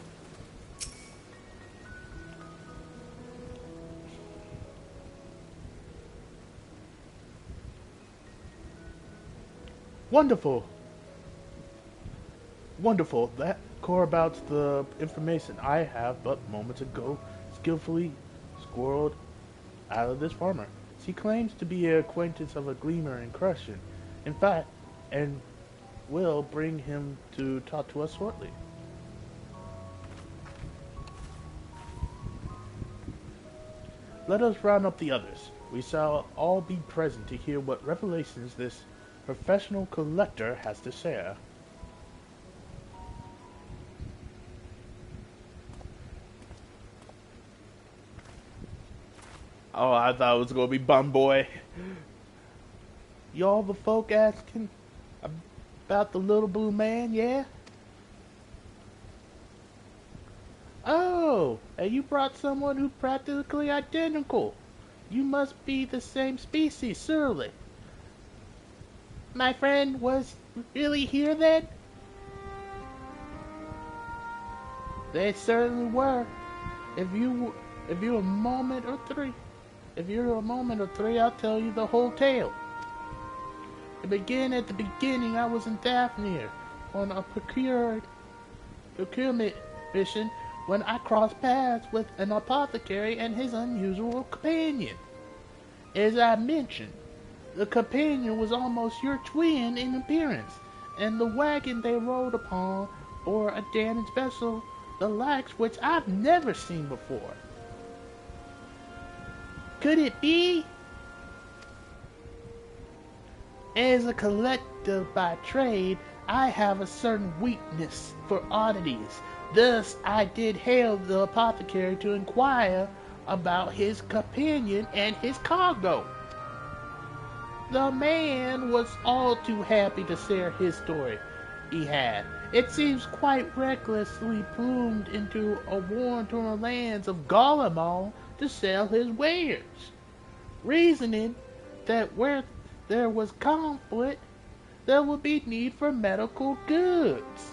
Wonderful. Wonderful. That core about the information I have but moments ago skillfully squirreled out of this farmer. She claims to be an acquaintance of a gleamer in Crushing. In fact, and will bring him to talk to us shortly. Let us round up the others. We shall all be present to hear what revelations this professional collector has to share. Oh, I thought it was gonna be Bum Boy. Y'all the folk asking about the little blue man, yeah? Oh, and you brought someone who's practically identical. You must be the same species, surely. My friend was really here then? They certainly were. If you're a moment or three, I'll tell you the whole tale. To begin at the beginning, I was in Daphne on a procurement mission when I crossed paths with an apothecary and his unusual companion. As I mentioned, the companion was almost your twin in appearance, and the wagon they rode upon bore a damaged vessel, the likes which I've never seen before. Could it be? As a collector by trade, I have a certain weakness for oddities. Thus, I did hail the apothecary to inquire about his companion and his cargo. The man was all too happy to share his story he had. It seems quite recklessly plumed into a war-torn lands of Garlemald to sell his wares, reasoning that where there was conflict, there would be need for medical goods.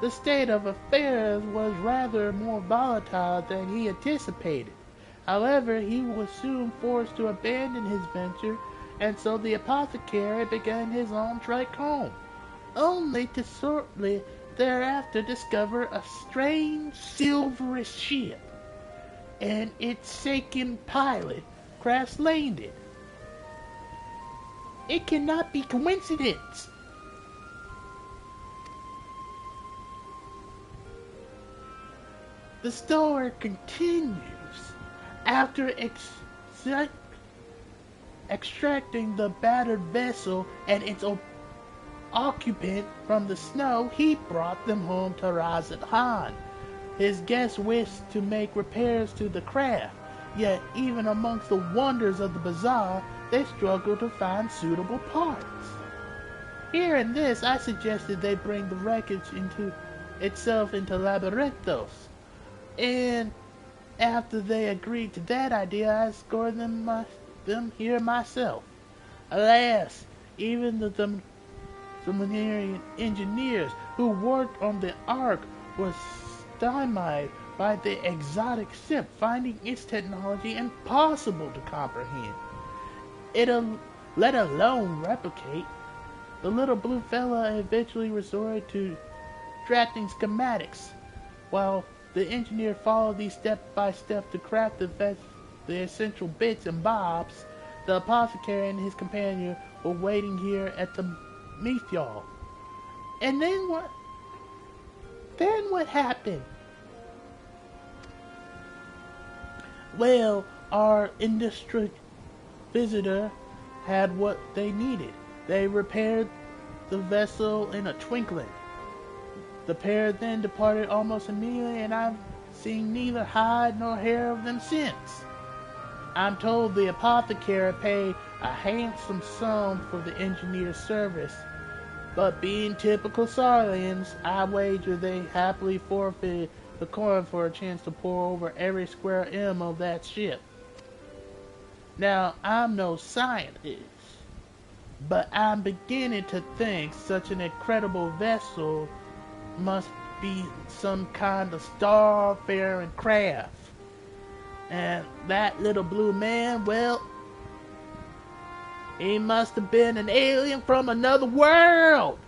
The state of affairs was rather more volatile than he anticipated. However, he was soon forced to abandon his venture, and so the apothecary began his own trek home, only to shortly thereafter discover a strange silverish ship, and its shaken pilot crash-landed. It cannot be coincidence. The story continues. After Extracting the battered vessel and its occupant from the snow, he brought them home to Razat Khan. His guests wished to make repairs to the craft, yet even amongst the wonders of the bazaar, they struggled to find suitable parts. Hearing this, I suggested they bring the wreckage into Labyrinthos, and after they agreed to that idea, I escorted them here myself. Alas, even the Sumerian engineers who worked on the Ark were stymied by the exotic ship, finding its technology impossible to comprehend, let alone replicate. The little blue fella eventually resorted to drafting schematics, while the engineer followed these step by step to craft the essential bits and bobs. The apothecary and his companion were waiting here at the Meteor. And then what? Then what happened? Well, our industry visitor had what they needed. They repaired the vessel in a twinkling. The pair then departed almost immediately, and I've seen neither hide nor hair of them since. I'm told the apothecary paid a handsome sum for the engineer's service, but being typical Sarlians, I wager they happily forfeited the coin for a chance to pour over every square M of that ship. Now, I'm no scientist, but I'm beginning to think such an incredible vessel must be some kind of starfaring craft. And that little blue man, well, he must have been an alien from another world.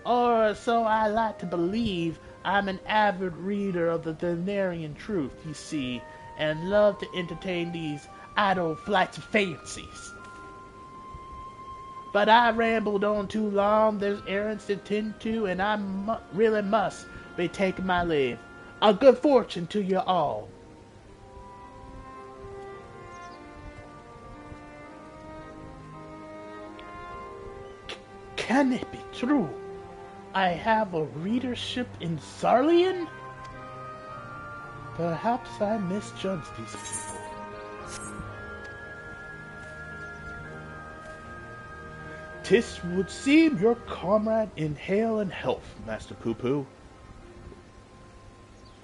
Or so I like to believe. I'm an avid reader of the Denarian truth, you see, and love to entertain these idle flights of fancies. But I rambled on too long. There's errands to tend to, and I really must be taking my leave. A good fortune to you all. Can it be true? I have a readership in Sarlian? Perhaps I misjudged these people. 'Tis would seem your comrade in hail and health, Master Poo-Poo.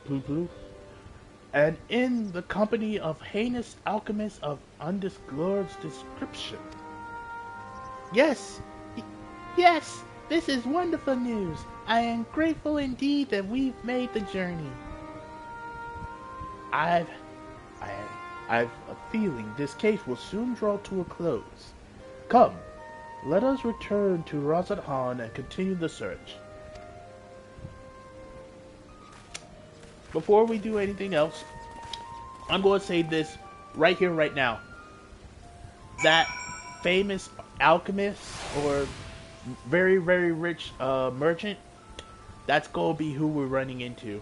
Poo-Poo? And in the company of heinous alchemists of undisclosed description. Yes, yes, this is wonderful news. I am grateful indeed that we've made the journey. I've a feeling this case will soon draw to a close. Come, let us return to Razat Khan and continue the search. Before we do anything else, I'm going to say this right here, right now. That famous alchemist or very, very rich merchant, that's going to be who we're running into.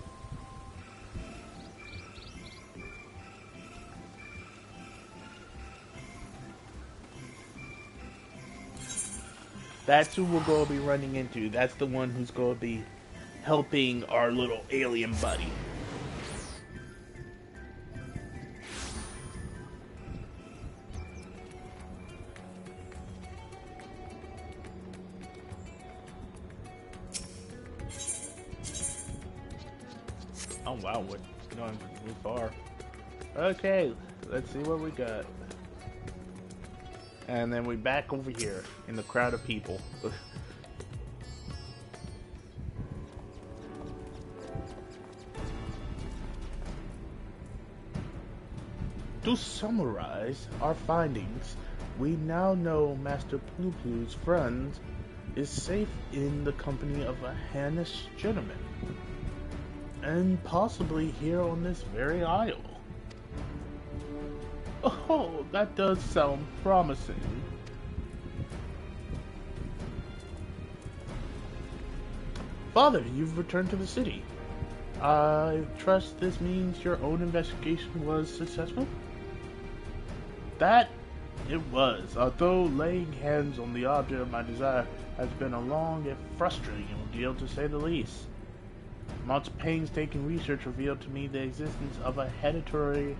That's who we're going to be running into. That's the one who's going to be helping our little alien buddy. Oh wow, we're going too far. Okay, let's see what we got. And then we back over here in the crowd of people. To summarize our findings, we now know Master Poo-Poo's friend is safe in the company of a Hannish gentleman, and possibly here on this very isle. Oh, that does sound promising. Father, you've returned to the city. I trust this means your own investigation was successful? That it was, although laying hands on the object of my desire has been a long and frustrating ordeal to say the least. Much painstaking research revealed to me the existence of a hereditary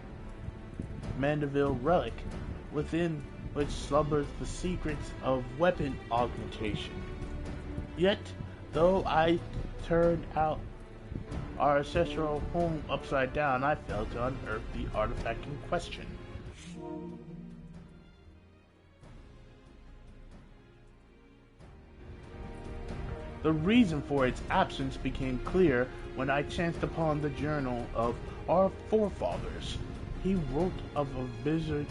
Mandeville relic, within which slumbers the secrets of weapon augmentation. Yet, though I turned out our ancestral home upside down, I failed to unearth the artifact in question. The reason for its absence became clear when I chanced upon the journal of our forefathers. He wrote of a Byzantine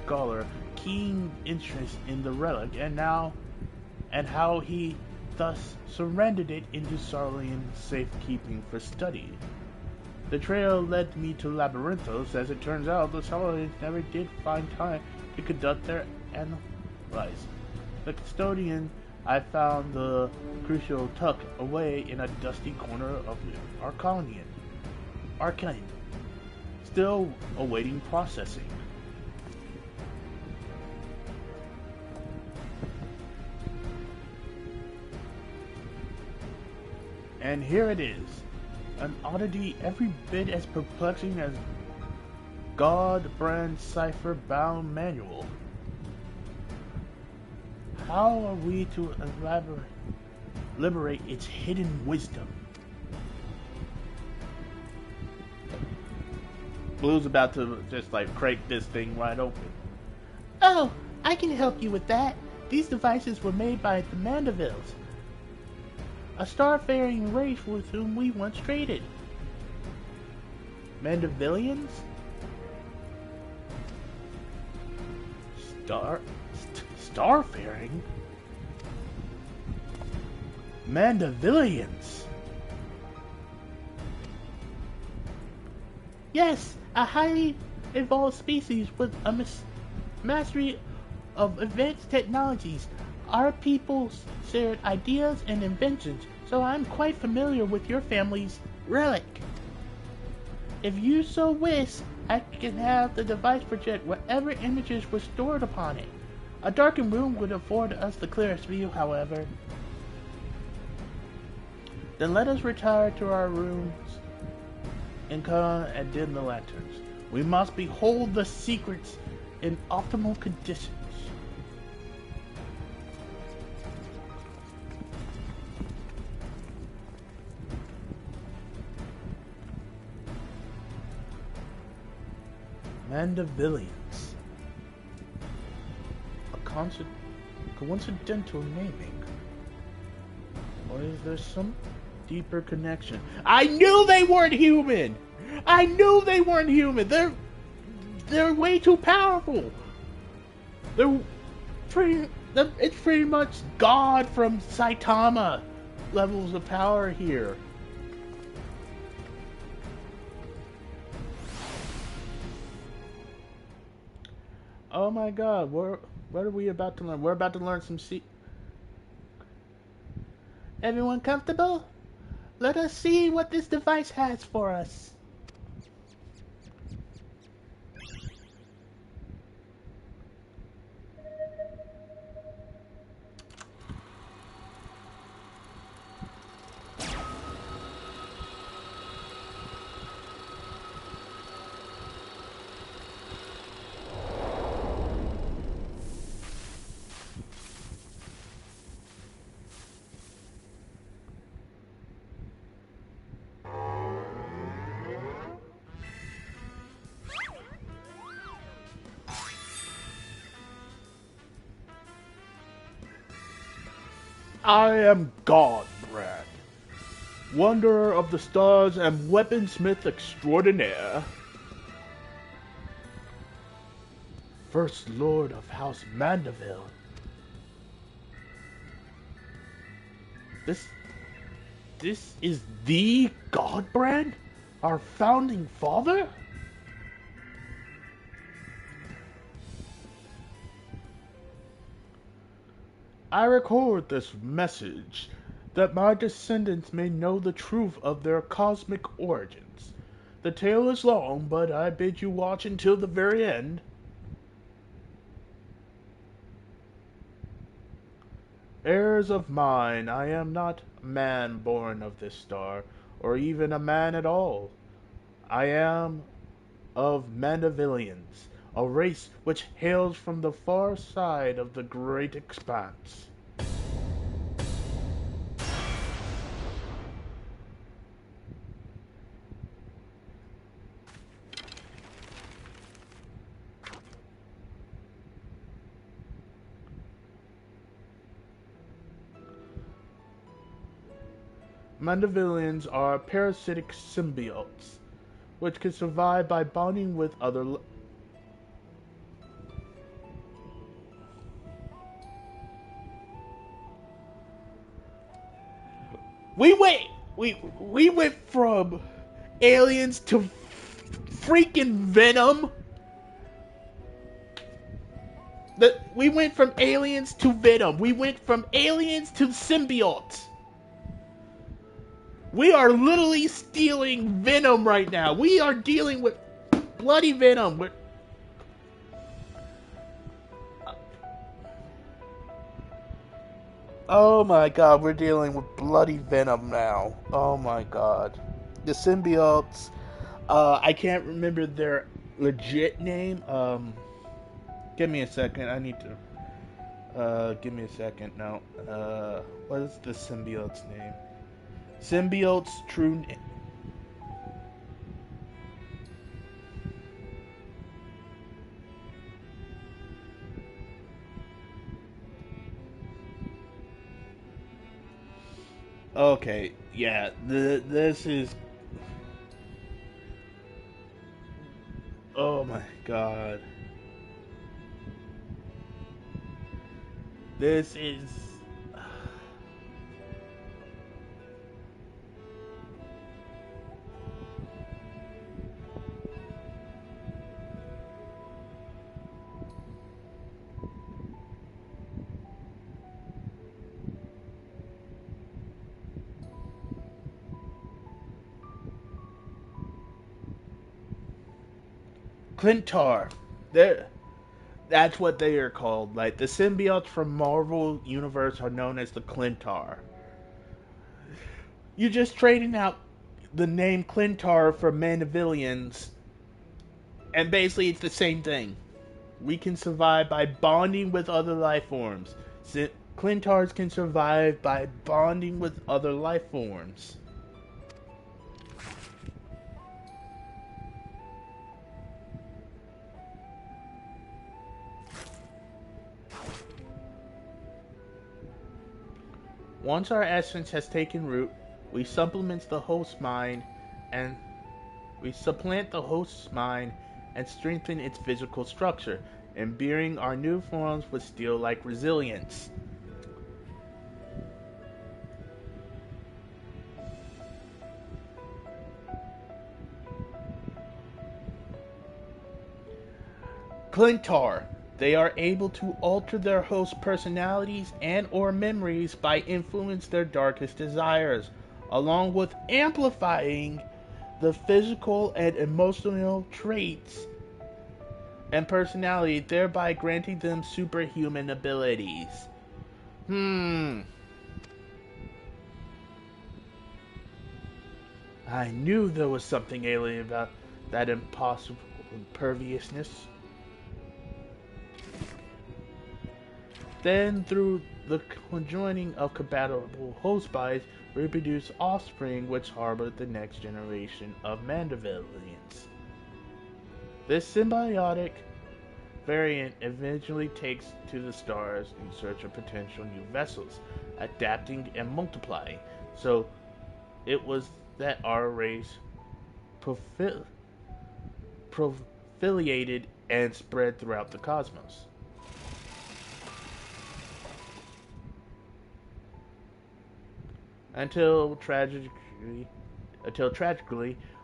scholar keen interest in the relic, and how he thus surrendered it into Sarlian safekeeping for study. The trail led me to Labyrinthos. As it turns out, the Sarlians never did find time to conduct their analysis. The custodian I found the crucial tucked away in a dusty corner of the Arcanine, still awaiting processing. And here it is, an oddity every bit as perplexing as Godbrand cipher-bound manual. How are we to liberate its hidden wisdom? Blue's about to just crank this thing wide open. Oh, I can help you with that. These devices were made by the Mandevilles, a starfaring race with whom we once traded. Mandevillians? Starfaring? Mandevillians? Yes, a highly evolved species with a mastery of advanced technologies. Our people shared ideas and inventions, so I'm quite familiar with your family's relic. If you so wish, I can have the device project whatever images were stored upon it. A darkened room would afford us the clearest view, however. Then let us retire to our rooms and dim the lanterns. We must behold the secrets in optimal conditions. Mandevillians. A coincidental naming. Or is there some deeper connection? I knew they weren't human! I knew they weren't human! They're way too powerful! It's pretty much God from Saitama levels of power here. Oh my god, what are we about to learn? We're about to learn some Everyone comfortable? Let us see what this device has for us. I am Godbrand, wanderer of the stars and weaponsmith extraordinaire, First Lord of House Mandeville. This is the Godbrand? Our founding father? I record this message that my descendants may know the truth of their cosmic origins. The tale is long, but I bid you watch until the very end. Heirs of mine, I am not a man born of this star, or even a man at all. I am of Mandavillians, a race which hails from the far side of the great expanse. Mandavillians are parasitic symbiotes, which can survive by bonding with other. We went we went from aliens to freaking Venom. We went from aliens to Venom. We went from aliens to symbiotes. We are literally stealing Venom right now. We are dealing with bloody Venom. Oh my god, we're dealing with bloody Venom now. Oh my god. The symbiotes, I can't remember their legit name. Give me a second. I need to. Give me a second. No. What is the symbiote's name? Symbiote's true name. Okay, yeah, this is. Oh my god. This is. Clintar. That's what they are called. Like, the symbiotes from Marvel Universe are known as the Clintar. You're just trading out the name Clintar for Mandavillians, and basically it's the same thing. We can survive by bonding with other life forms. Clintars can survive by bonding with other life forms. Once our essence has taken root, we supplement the host's mind and strengthen its physical structure, imbuing our new forms with steel-like resilience. Clintar. They are able to alter their host's personalities and or memories by influence their darkest desires, along with amplifying the physical and emotional traits and personality, thereby granting them superhuman abilities. I knew there was something alien about that impossible imperviousness. Then, through the conjoining of compatible host bodies, reproduce offspring which harbor the next generation of Mandavillians. This symbiotic variant eventually takes to the stars in search of potential new vessels, adapting and multiplying. So, it was that our race proliferated and spread throughout the cosmos. Until tragically,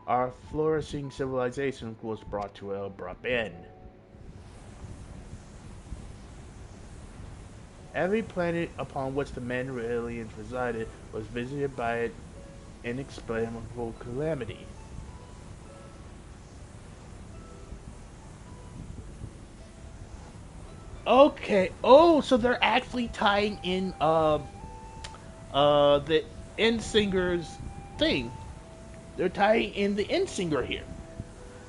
our flourishing civilization was brought to an abrupt end. Every planet upon which the Mandarillians resided was visited by an inexplicable calamity. Okay. Oh, so they're actually tying in the Endsinger's thing. They're tying in the Endsinger here.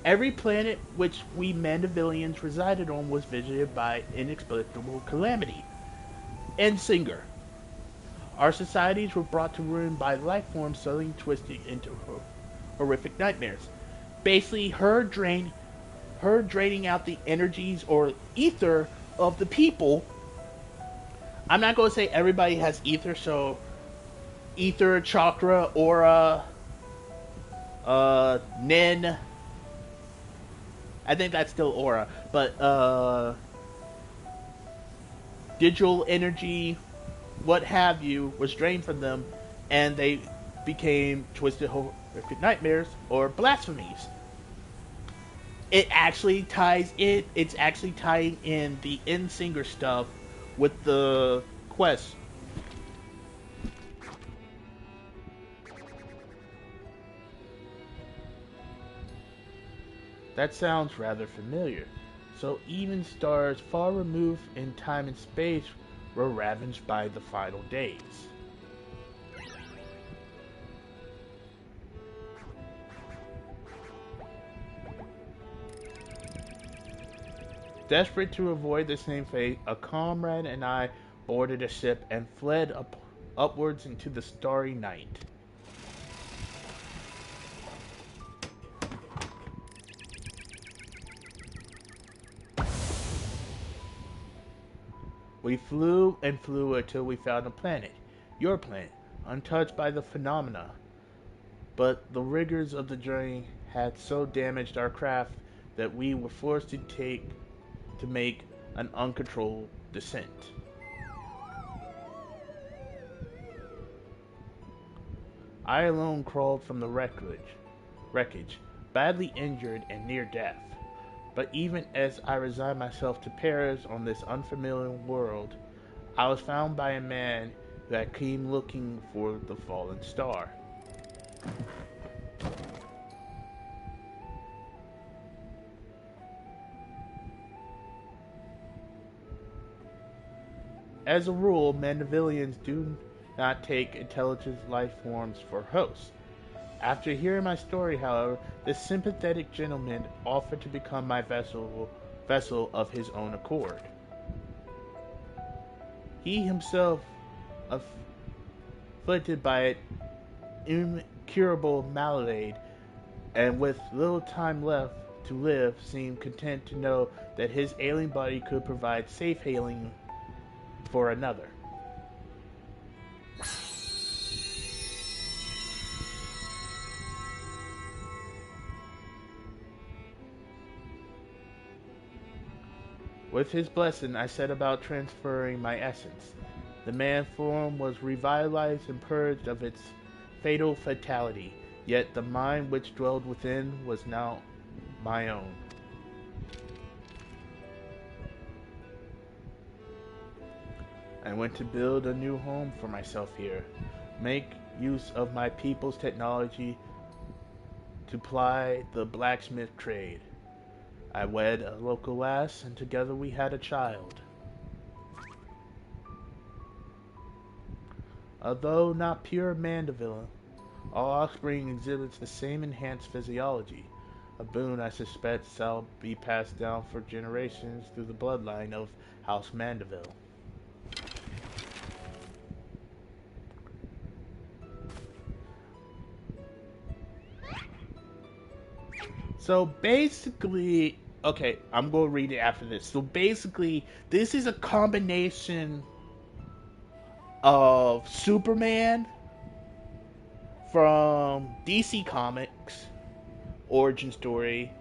Every planet which we Mandavillians resided on was visited by inexplicable calamity. Endsinger. Our societies were brought to ruin by life forms suddenly twisting into horrific nightmares. Basically, her draining out the energies or ether of the people. I'm not going to say everybody has ether, so ether, chakra, aura, nen. I think that's still aura, but digital energy, what have you, was drained from them, and they became twisted horrific nightmares or blasphemies. It actually ties in. It's actually tying in the Endsinger stuff with the quest. That sounds rather familiar. So even stars far removed in time and space were ravaged by the final days. Desperate to avoid the same fate, a comrade and I boarded a ship and fled upwards into the starry night. We flew and flew until we found a planet, your planet, untouched by the phenomena. But the rigors of the journey had so damaged our craft that we were forced to make an uncontrolled descent. I alone crawled from the wreckage, badly injured and near death. But even as I resigned myself to perish on this unfamiliar world, I was found by a man who had came looking for the fallen star. As a rule, Mandavillians do not take intelligent life forms for hosts. After hearing my story, however, this sympathetic gentleman offered to become my vessel of his own accord. He himself, afflicted by an incurable malady, and with little time left to live, seemed content to know that his ailing body could provide safe healing for another. With his blessing, I set about transferring my essence. The man form was revitalized and purged of its fatal fatality, yet the mind which dwelled within was now my own. I went to build a new home for myself here, make use of my people's technology to ply the blacksmith trade. I wed a local lass, and together we had a child. Although not pure Mandeville, all offspring exhibits the same enhanced physiology, a boon I suspect shall be passed down for generations through the bloodline of House Mandeville. So basically, okay, I'm going to read it after this. So basically, this is a combination of Superman from DC Comics origin story,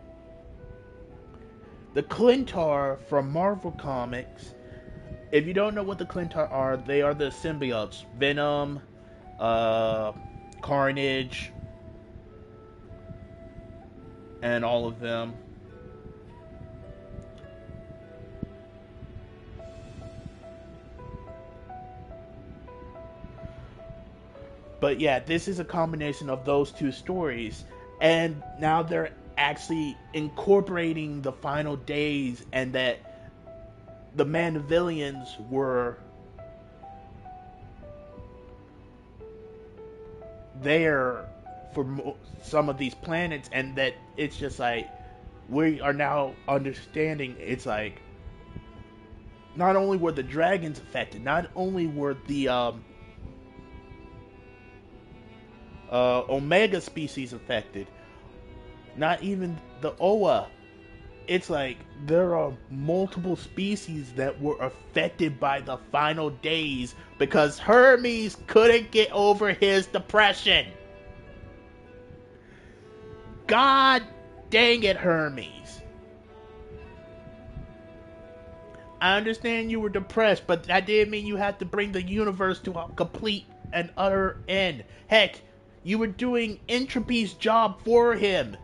the Clintar from Marvel Comics. If you don't know what the Clintar are, they are the symbiotes: Venom, uh, Carnage, and all of them. But yeah, this is a combination of those two stories, and now they're actually incorporating the final days and that the Mandavillians were there for some of these planets, and that it's just like we are now understanding. It's like not only were the dragons affected, not only were the Omega species affected, not even the Oa. It's like there are multiple species that were affected by the final days because Hermes couldn't get over his depression. God dang it, Hermes. I understand you were depressed, but that didn't mean you had to bring the universe to a complete and utter end. Heck, you were doing Entropy's job for him.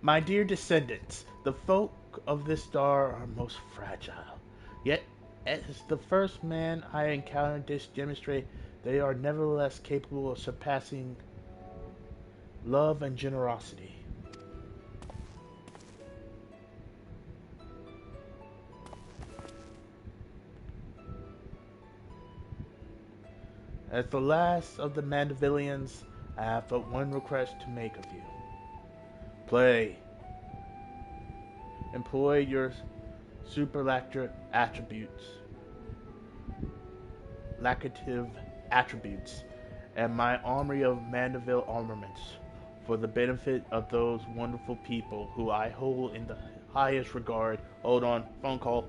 My dear descendants, the folk of this star are most fragile. Yet, as the first man I encountered this demonstrate, they are nevertheless capable of surpassing love and generosity. As the last of the Mandavillians, I have but one request to make of you. Play. Employ your superlative attributes, lacative attributes, and my armory of Mandeville armaments for the benefit of those wonderful people who I hold in the highest regard. Hold on, phone call.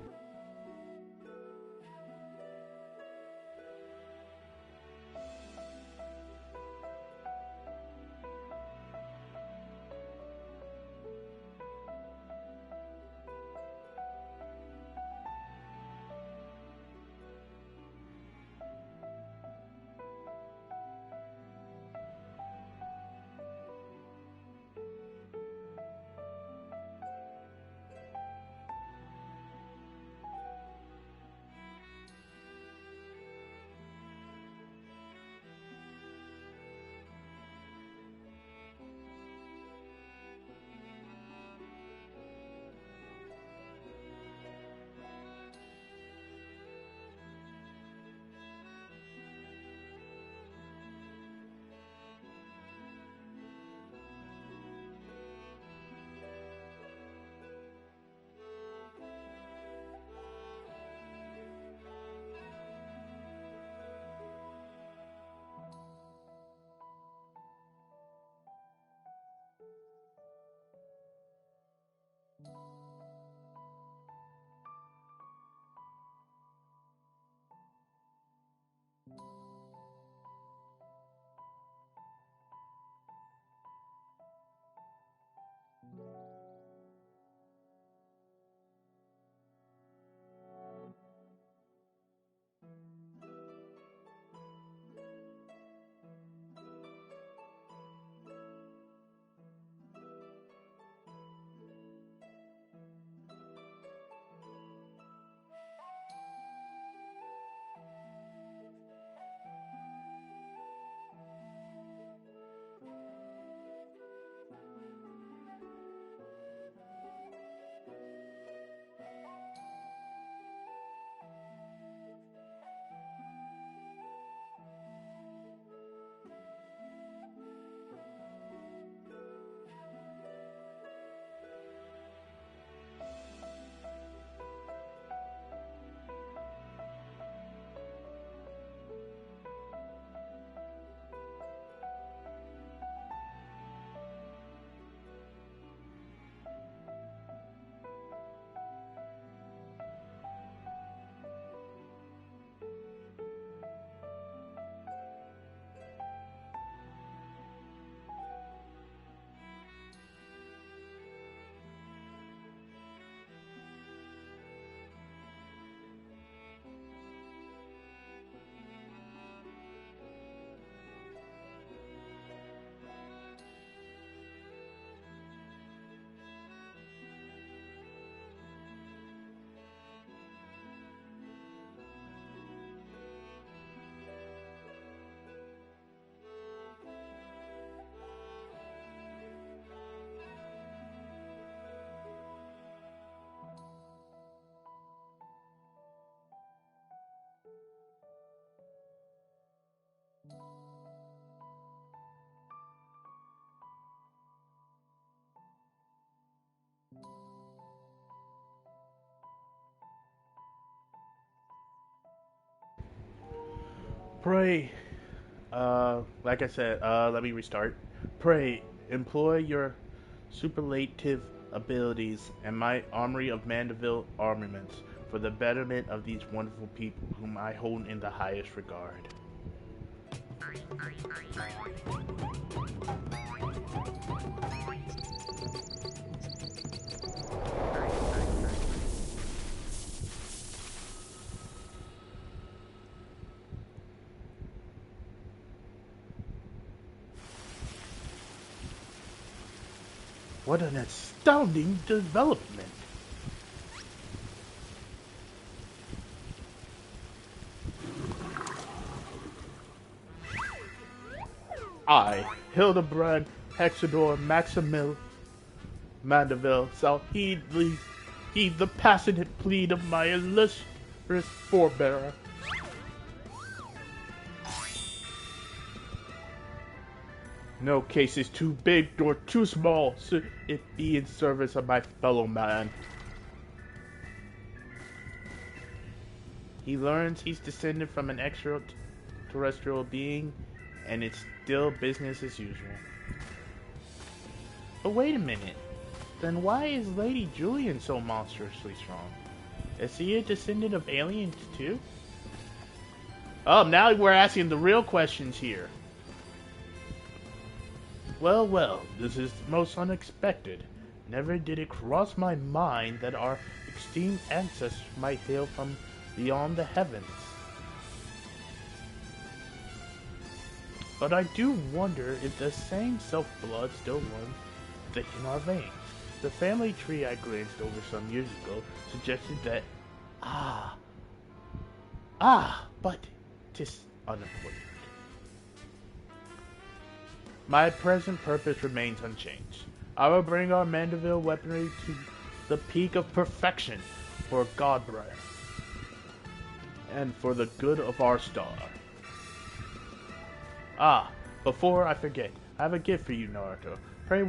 Pray, like I said, let me restart. Pray, employ your superlative abilities and my armory of Mandeville armaments for the betterment of these wonderful people whom I hold in the highest regard. What an astounding development! I, Hildebrand Hexador Maximil Mandeville, shall heed the passionate plea of my illustrious forebearer. No case is too big nor too small, so it be in service of my fellow man. He learns he's descended from an extraterrestrial being, and it's still business as usual. But wait a minute. Then why is Lady Julian so monstrously strong? Is he a descendant of aliens too? Oh, now we're asking the real questions here. Well, well, this is most unexpected. Never did it cross my mind that our esteemed ancestors might hail from beyond the heavens. But I do wonder if the same self-blood still runs thick in our veins. The family tree I glanced over some years ago suggested that, but 'tis unimportant. My present purpose remains unchanged. I will bring our Mandeville weaponry to the peak of perfection for Godbriar and for the good of our star. Before I forget, I have a gift for you, Naruto. Pray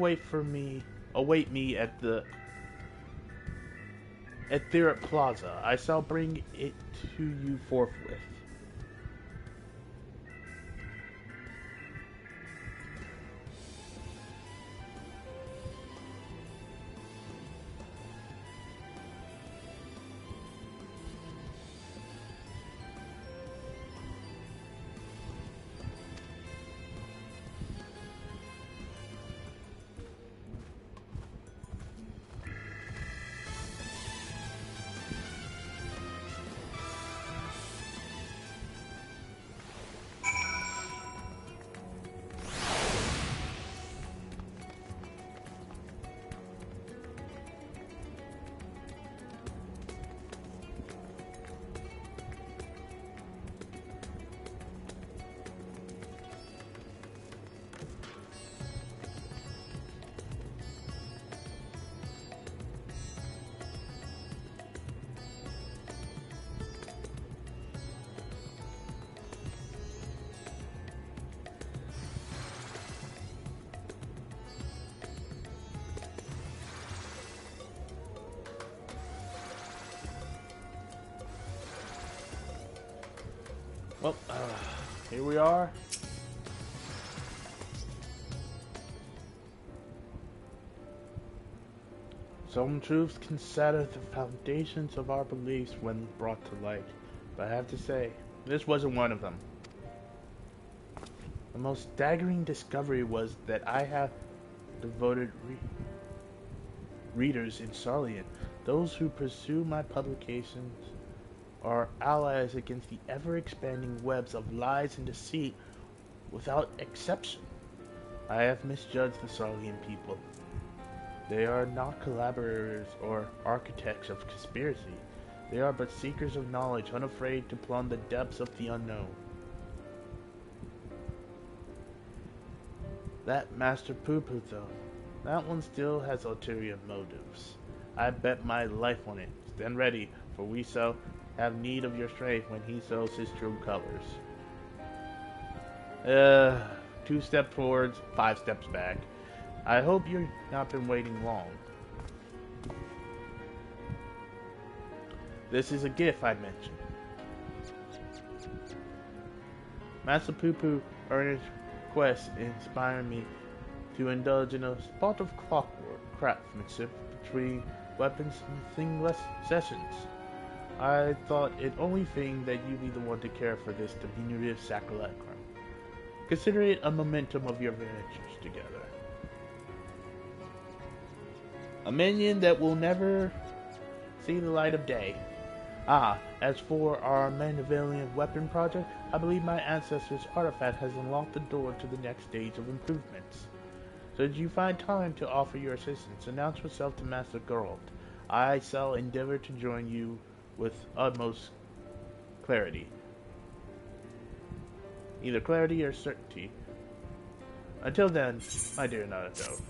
await me at the Etheric Plaza. I shall bring it to you forthwith. Well, here we are. Some truths can shatter the foundations of our beliefs when brought to light, but I have to say, this wasn't one of them. The most staggering discovery was that I have devoted readers in Sarlian. Those who pursue my publications are allies against the ever-expanding webs of lies and deceit without exception. I have misjudged the Sarlian people. They are not collaborators or architects of conspiracy. They are but seekers of knowledge, unafraid to plumb the depths of the unknown. That Master Poo-Poo, though, that one still has ulterior motives. I bet my life on it. Stand ready, for we shall have need of your strength when he shows his true colors. 2 steps forwards, 5 steps back. I hope you've not been waiting long. This is a gift I mentioned. Master Poo earnest quest inspired me to indulge in a spot of clockwork craftsmanship between weapons and sessions. I thought it only thing that you be the one to care for this diminutive sacrilege. Consider it a momentum of your adventures together. A minion that will never see the light of day. As for our Mandevilian weapon project, I believe my ancestor's artifact has unlocked the door to the next stage of improvements. So did you find time to offer your assistance? Announce yourself to Master Geralt. I shall endeavor to join you with utmost clarity. Either clarity or certainty. Until then, my dear Naruto.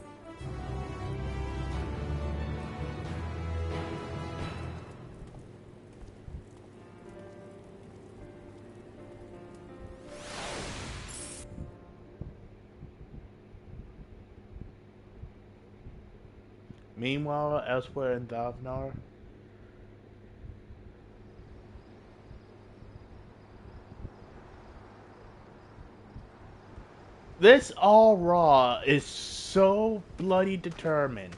Meanwhile, elsewhere in Davnar, this All Raw is so bloody determined.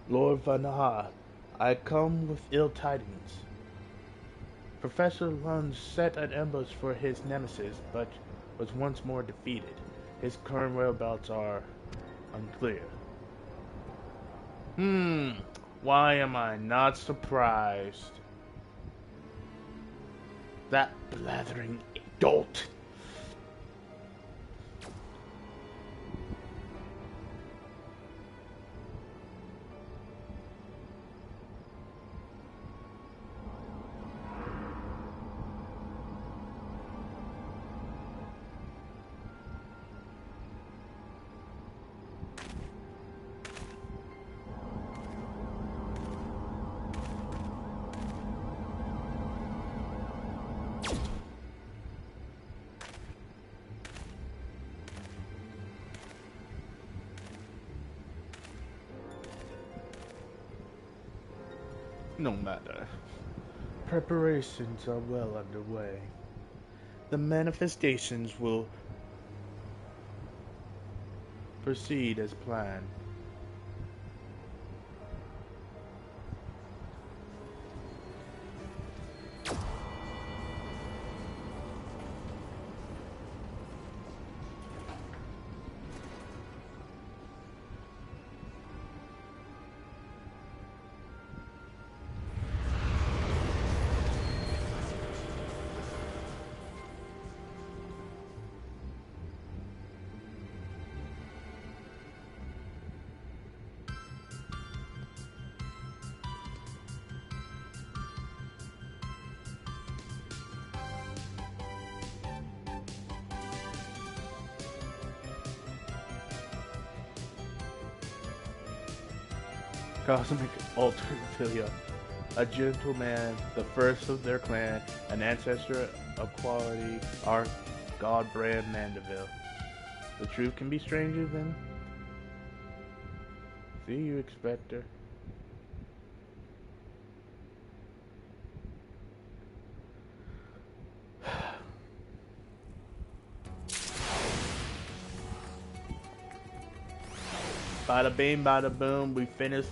Lord Vanaha, I come with ill tidings. Professor Lund set an ambush for his nemesis, but was once more defeated. His current whereabouts are unclear. Why am I not surprised? That blathering dolt! No matter. Preparations are well underway. The manifestations will proceed as planned. Cosmic Alternalia, a gentleman, the first of their clan, an ancestor of quality, our Godbrand Mandeville. The truth can be stranger than... See you, Spectre. Bada bing, bada boom, we finished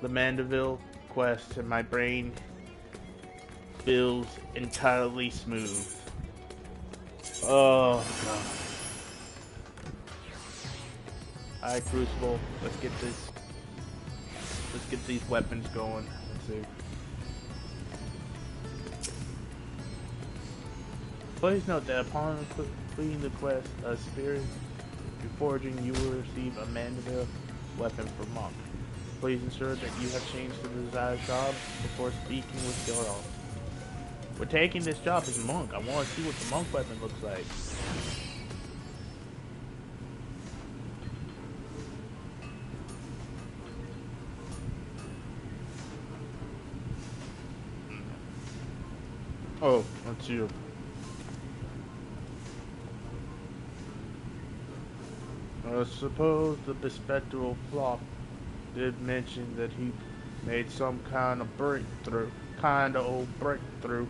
the Mandeville quest and my brain feels entirely smooth. Oh god. Alright, Crucible, let's get these weapons going. Let's see. Please note that upon completing the quest, a spirit forging, you will receive a Mandeville weapon for Monk. Please ensure that you have changed the desired job before speaking with Geralt. We're taking this job as Monk. I want to see what the Monk weapon looks like. Oh, that's you. I suppose the bespectacled Flop did mention that he made some kind of old breakthrough,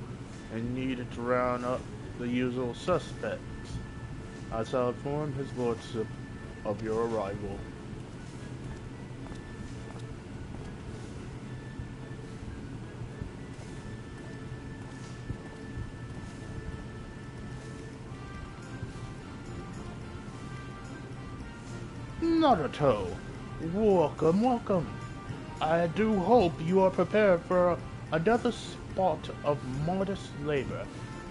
and needed to round up the usual suspects. I shall inform his lordship of your arrival. Naruto, welcome, welcome. I do hope you are prepared for another spot of modest labor,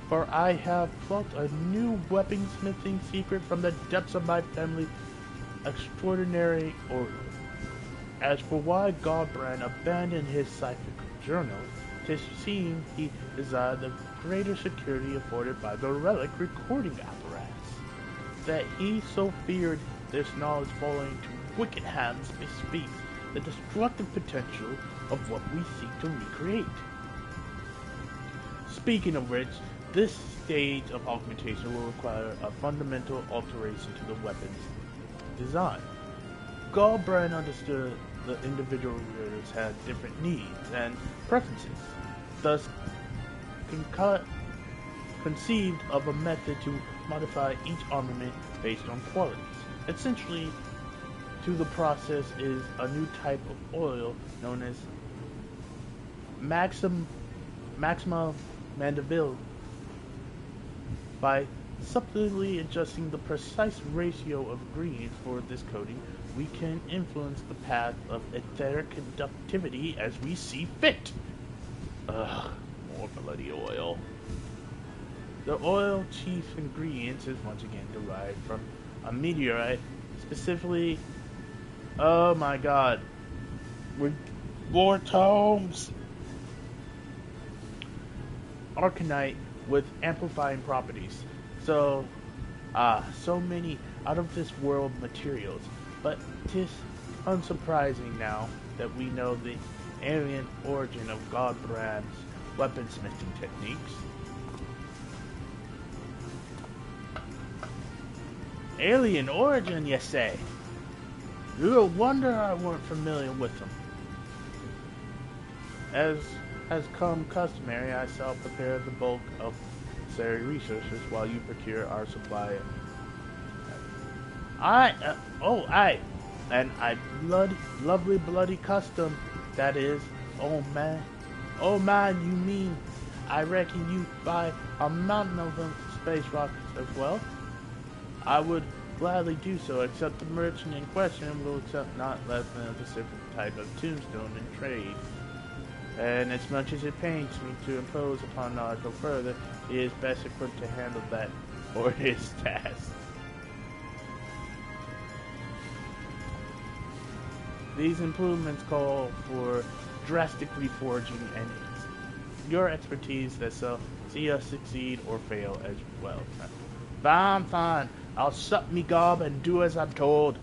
for I have plucked a new weaponsmithing secret from the depths of my family extraordinary order. As for why Godbrand abandoned his cipher journal, 'tis seemed he desired the greater security afforded by the relic recording apparatus. That he so feared this knowledge falling into wicked hands bespeaks the destructive potential of what we seek to recreate. Speaking of which, this stage of augmentation will require a fundamental alteration to the weapon's design. Godbrand understood the individual readers had different needs and preferences, thus conceived of a method to modify each armament based on qualities. Essentially, to the process is a new type of oil known as Maxima Mandeville. By subtly adjusting the precise ratio of ingredients for this coating, we can influence the path of etheric conductivity as we see fit. Ugh, more bloody oil. The oil chief ingredients is once again derived from a meteorite, specifically, oh my god, War Tomes Arcanite with amplifying properties. So many out of this world materials. But 'tis unsurprising now that we know the alien origin of Godbrand's weaponsmithing techniques. Alien origin, you say? No wonder I weren't familiar with them. As has come customary, I shall prepare the bulk of necessary resources while you procure our supply. Aye, and I lovely bloody custom, that is. Oh man, you mean, I reckon you buy a mountain of them space rockets as well? I would gladly do so, except the merchant in question will accept not less than a specific type of tombstone in trade. And as much as it pains me to impose upon Naruto further, he is best equipped to handle that or his task. These improvements call for drastic reforging and your expertise that shall see us succeed or fail as well. Fine. I'll shut me gob and do as I'm told.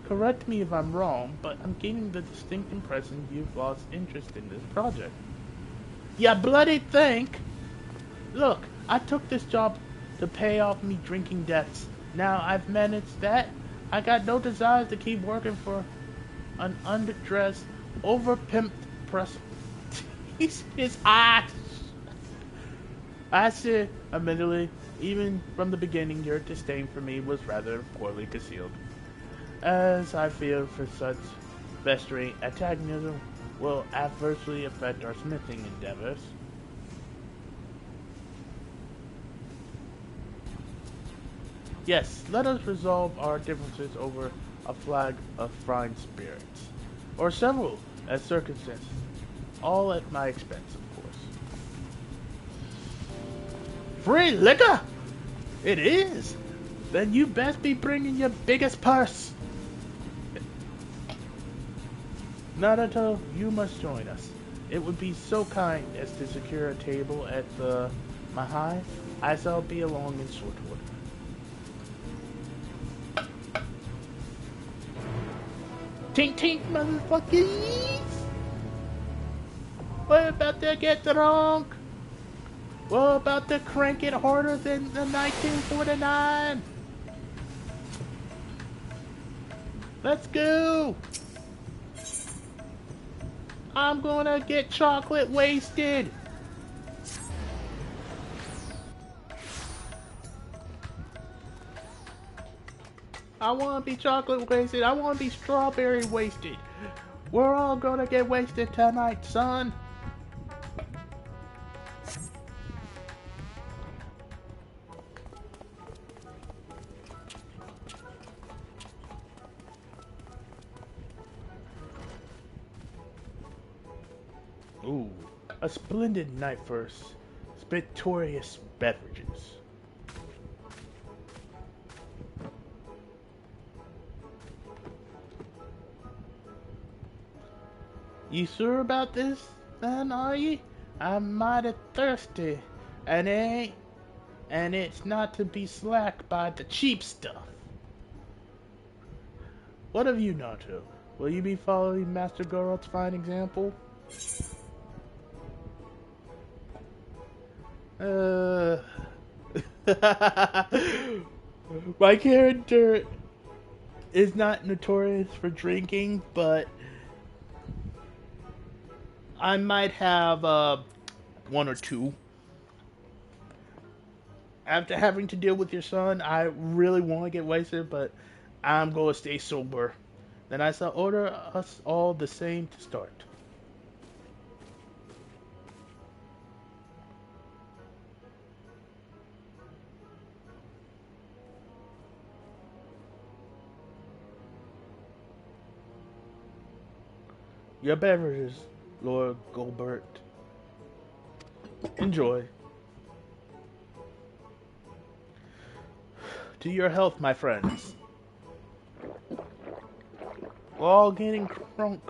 Correct me if I'm wrong, but I'm getting the distinct impression you've lost interest in this project. Ya bloody think? Look, I took this job to pay off me drinking debts. Now I've managed that. I got no desire to keep working for an underdressed, overpimped press. His eyes. I see, admittedly, even from the beginning, your disdain for me was rather poorly concealed, as I fear for such festering antagonism will adversely affect our smithing endeavors. Yes, let us resolve our differences over a flag of fine spirits, or several, as circumstances, all at my expense, of course. Free liquor? It is? Then you best be bringing your biggest purse. Naruto, you must join us. It would be so kind as to secure a table at the Mahai. I shall be along in short order. Tink, motherfuckers! We're about to get drunk. We're about to crank it harder than the 1949. Let's go. I'm gonna get chocolate wasted. I wanna be chocolate wasted. I wanna be strawberry wasted. We're all gonna get wasted tonight, son. Ooh, a splendid night for spiritorious beverages. You sure about this, then, are you? I'm mighty thirsty, and it's not to be slacked by the cheap stuff. What of you, Naruto? Will you be following Master Goro's fine example? My character is not notorious for drinking, but I might have one or two. After having to deal with your son, I really want to get wasted, but I'm going to stay sober. Then I shall order us all the same to start. Your beverages, Lord Goldbert. Enjoy. To your health, my friends. We're all getting crunk.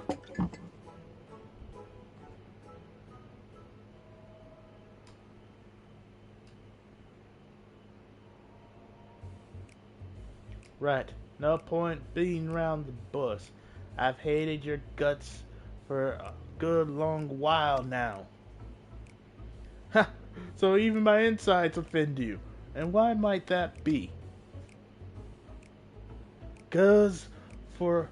Right. No point beating around the bush. I've hated your guts for a good long while now. Ha! So even my insides offend you. And why might that be? 'Cause for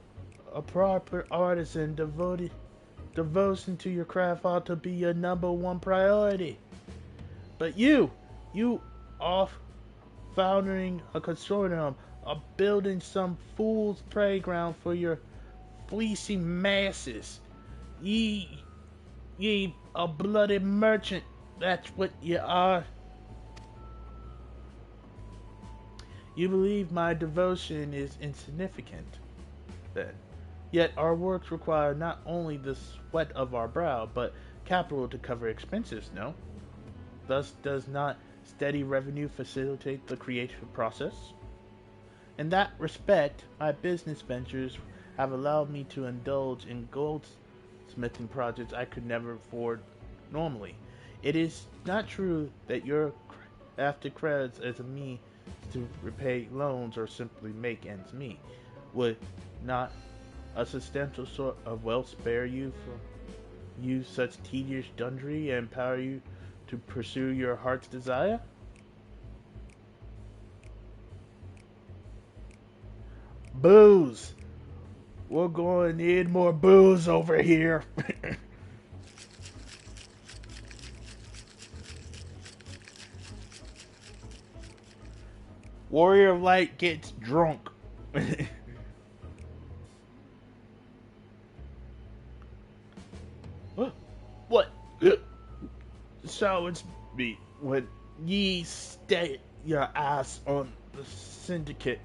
a proper artisan, devotion to your craft ought to be your #1 priority. But you off founding a consortium, are building some fool's playground for your fleecy masses. Ye a bloody merchant, that's what ye are. You believe my devotion is insignificant, then. Yet our works require not only the sweat of our brow, but capital to cover expenses, no? Thus does not steady revenue facilitate the creative process? In that respect, my business ventures have allowed me to indulge in goldsmithing projects I could never afford normally. It is not true that your after credits as a means to repay loans or simply make ends meet. Would not a substantial sort of wealth spare you from you such tedious drudgery and empower you to pursue your heart's desire? Booze! We're going to need more booze over here. Warrior of Light gets drunk. What? So it's me when ye stay your ass on the syndicate.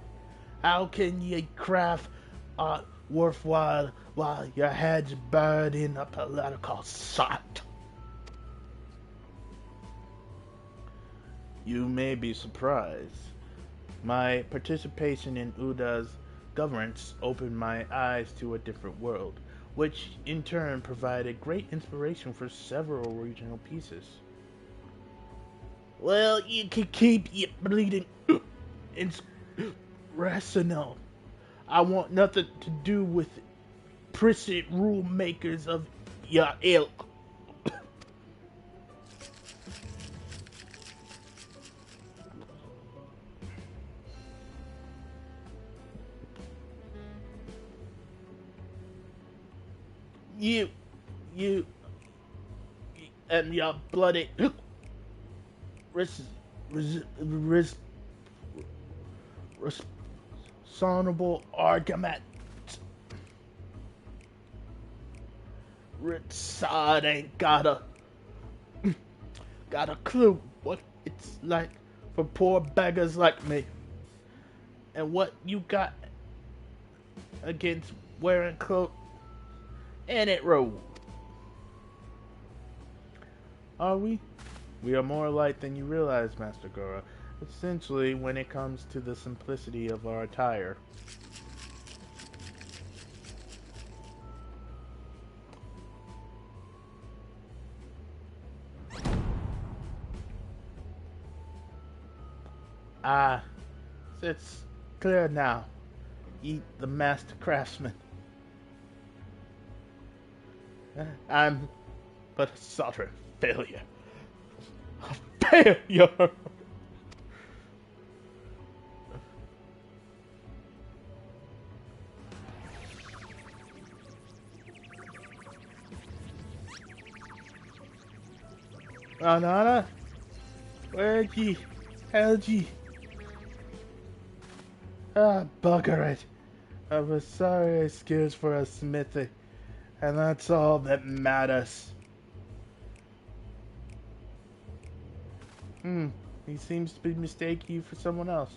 How can ye craft art worthwhile while your head's buried in a political sot? You may be surprised. My participation in Uda's governance opened my eyes to a different world, which in turn provided great inspiration for several regional pieces. Well, you can keep your bleeding rational. I want nothing to do with prissy rule makers of your ilk. you, and your bloody res, reasonable argument. Richard ain't got a clue what it's like for poor beggars like me, and what you got against wearing clothes. And it rolled. Are we? We are more alike than you realize, Master Gora. Essentially, when it comes to the simplicity of our attire. Ah, it's clear now. Eat the master craftsman. I'm but a soldering failure. A failure! Anana? Where'd ye? How'd ye? Ah, bugger it. I was sorry excuse for a smithy. And that's all that matters. He seems to be mistaking you for someone else.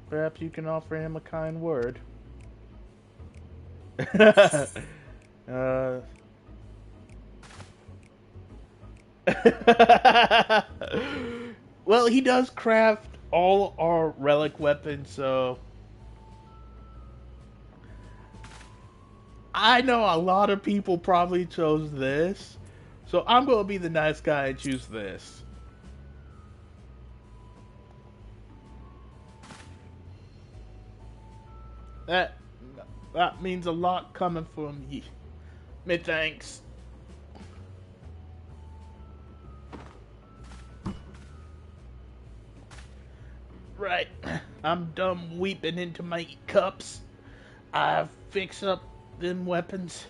Perhaps you can offer him a kind word. Well, he does craft all our relic weapons, so I know a lot of people probably chose this, so I'm going to be the nice guy and choose this. That means a lot coming from ye. Me thanks. Right, I'm done weeping into my cups. I've fixed up them weapons,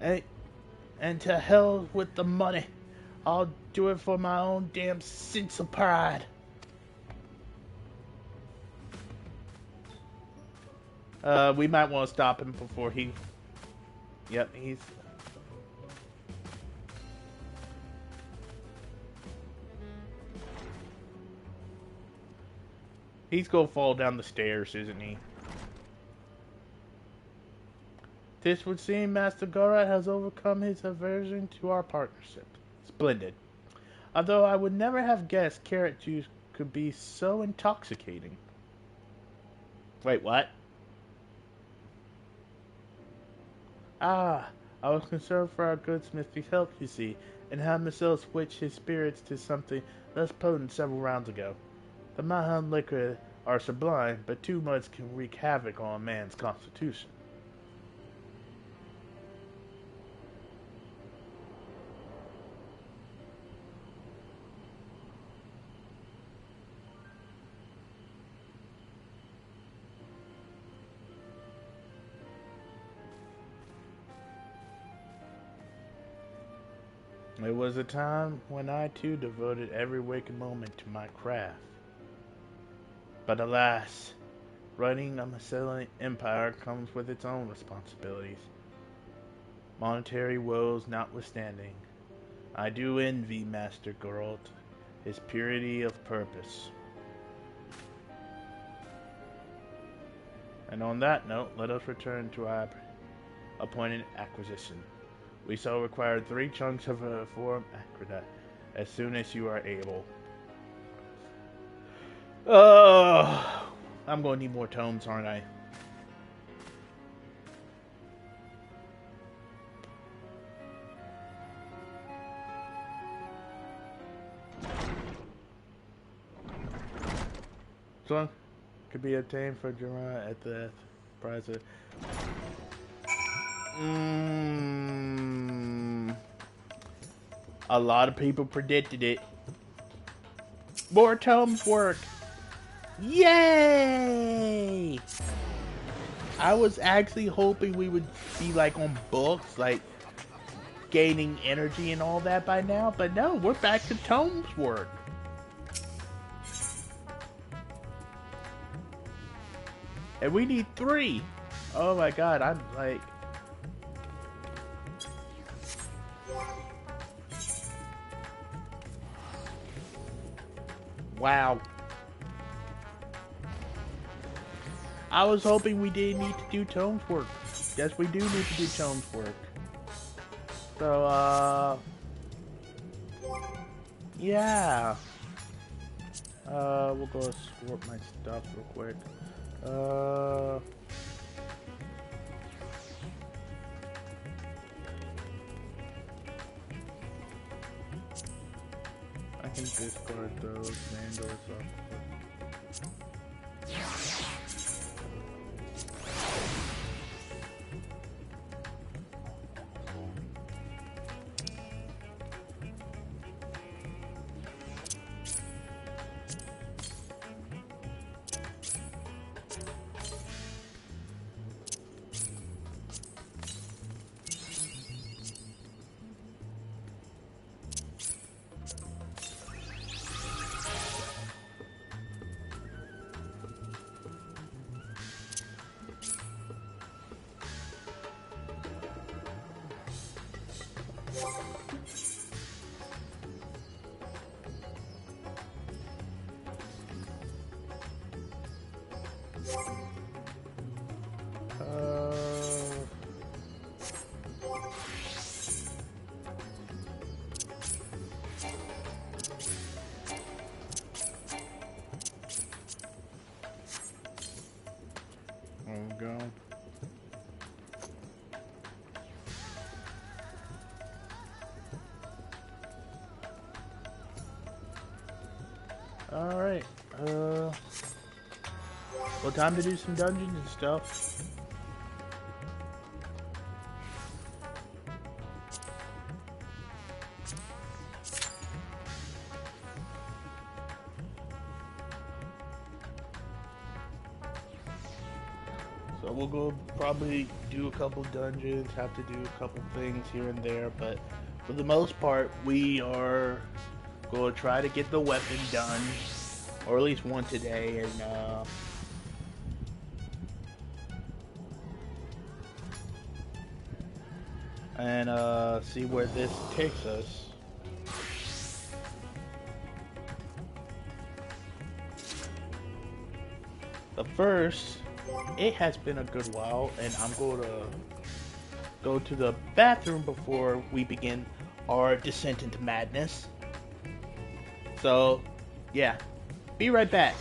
and to hell with the money. I'll do it for my own damn sense of pride. We might want to stop him before he... Yep, He's gonna fall down the stairs, isn't he? This would seem Master Gora has overcome his aversion to our partnership. Splendid. Although I would never have guessed carrot juice could be so intoxicating. Wait, what? Ah, I was concerned for our good Smithy's health, you see, and had myself switch his spirits to something less potent several rounds ago. The Mahan liquor are sublime, but too much can wreak havoc on a man's constitution. It was a time when I too devoted every waking moment to my craft. But alas, running a Macellan empire comes with its own responsibilities. Monetary woes notwithstanding, I do envy Master Geralt his purity of purpose. And on that note, let us return to our appointed acquisition. We shall require 3 chunks of reform acridite as soon as you are able. I'm going to need more tomes, aren't I? So, could be obtained for Jura at the price of... A lot of people predicted it. More tomes work. Yay! I was actually hoping we would be like on books, like gaining energy and all that by now, but no, we're back to Tome's work. And we need 3. Oh my god, I'm like... Wow. I was hoping we didn't need to do Tome's work. Yes, we do need to do Tome's work. So, yeah. We'll go sort my stuff real quick. I can discard those Mandors up. There we go. Alright, well, time to do some dungeons and stuff. So we'll go probably do a couple dungeons, have to do a couple things here and there, but for the most part, we are going to try to get the weapon done, or at least one today, and see where this takes us. But first, it has been a good while, and I'm going to go to the bathroom before we begin our descent into madness. So, yeah, be right back.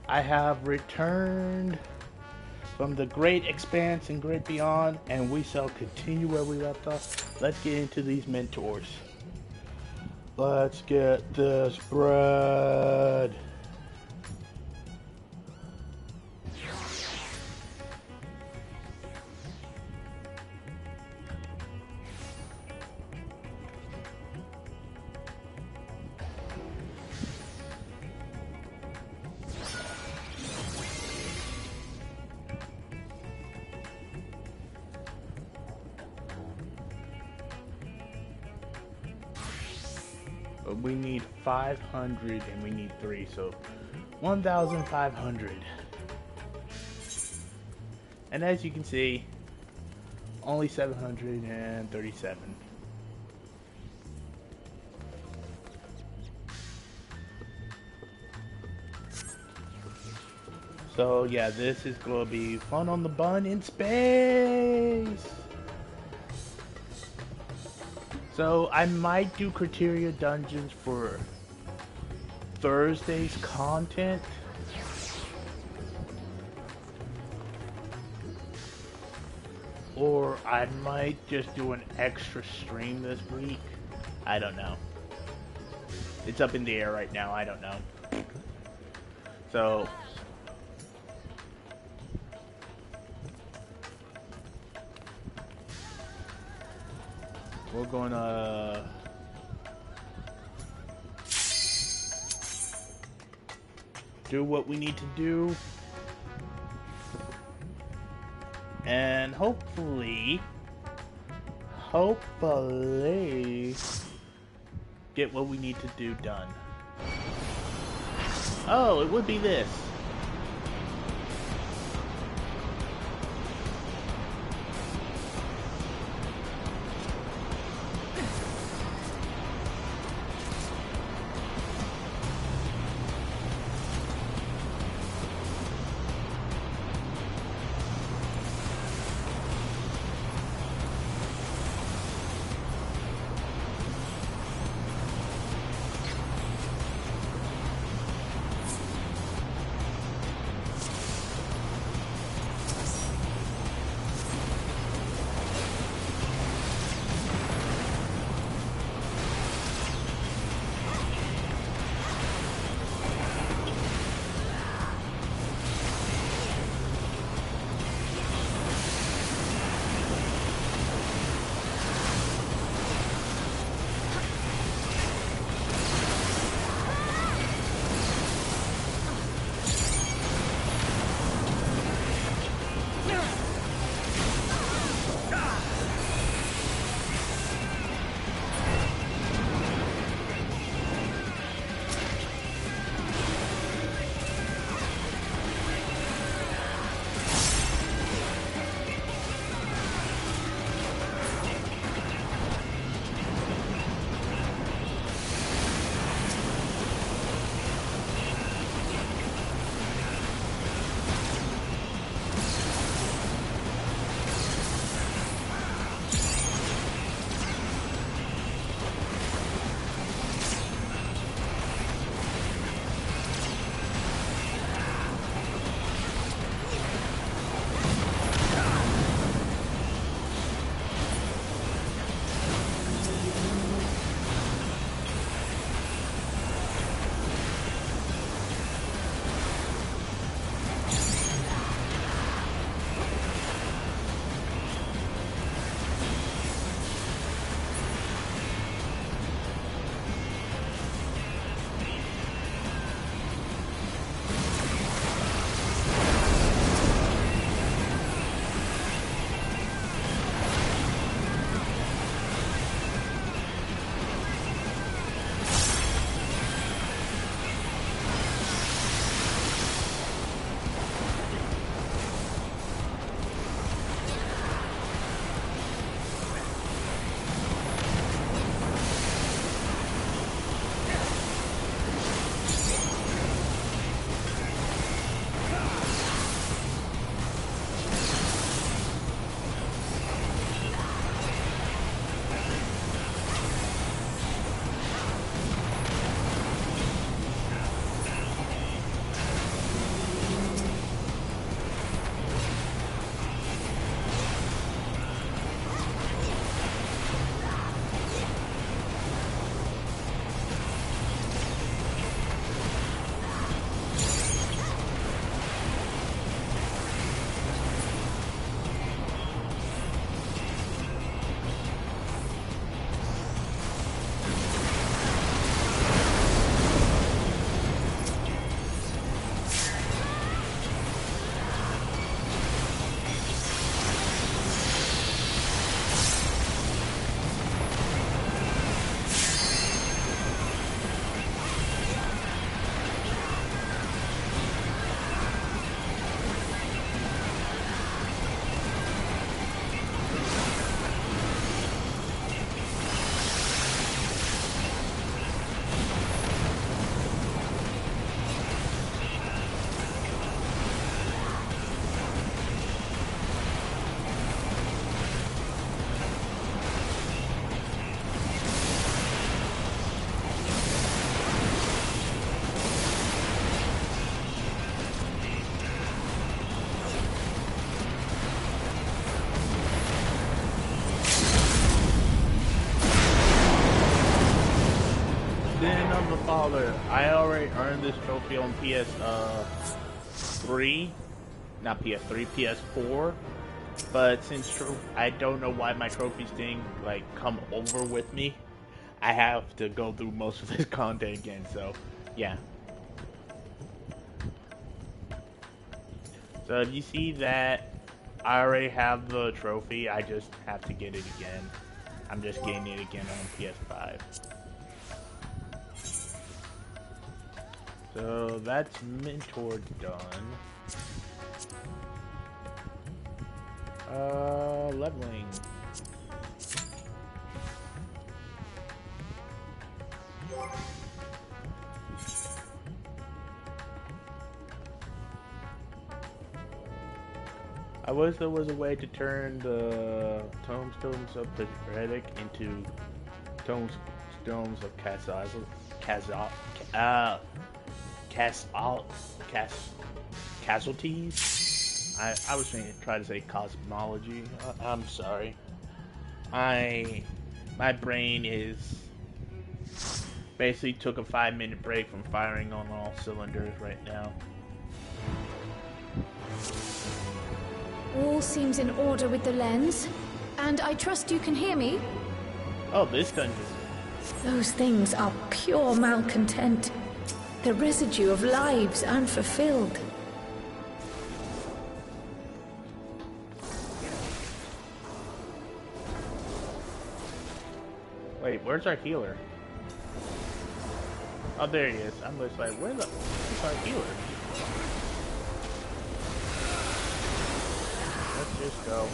I have returned from the great expanse and great beyond, and we shall continue where we left off. Let's get into these mentors. Let's get this bread. We need 500 and we need 3, so 1,500. And as you can see, only 737. So yeah, this is going to be fun on the bun in space. So I might do criteria dungeons for Thursday's content. Or I might just do an extra stream this week. I don't know. It's up in the air right now. I don't know. So we're gonna do what we need to do, and hopefully get what we need to do done. Oh, it would be this. Father, I already earned this trophy on PS3, not PS3, PS4. But since I don't know why my trophies didn't like come over with me, I have to go through most of this content again. So, yeah. So if you see that I already have the trophy, I just have to get it again. I'm just getting it again on PS5. So that's Mentor done. Leveling. I wish there was a way to turn the tombstones of Pathetic into tombstones of casualties. I was trying to say cosmology. I'm sorry. My brain is basically took a 5-minute break from firing on all cylinders right now. All seems in order with the lens, and I trust you can hear me. Oh, this dungeon. Those things are pure malcontent, the residue of lives unfulfilled. Wait, where's our healer? Oh, there he is. I'm just like, where's our healer? Let's just go.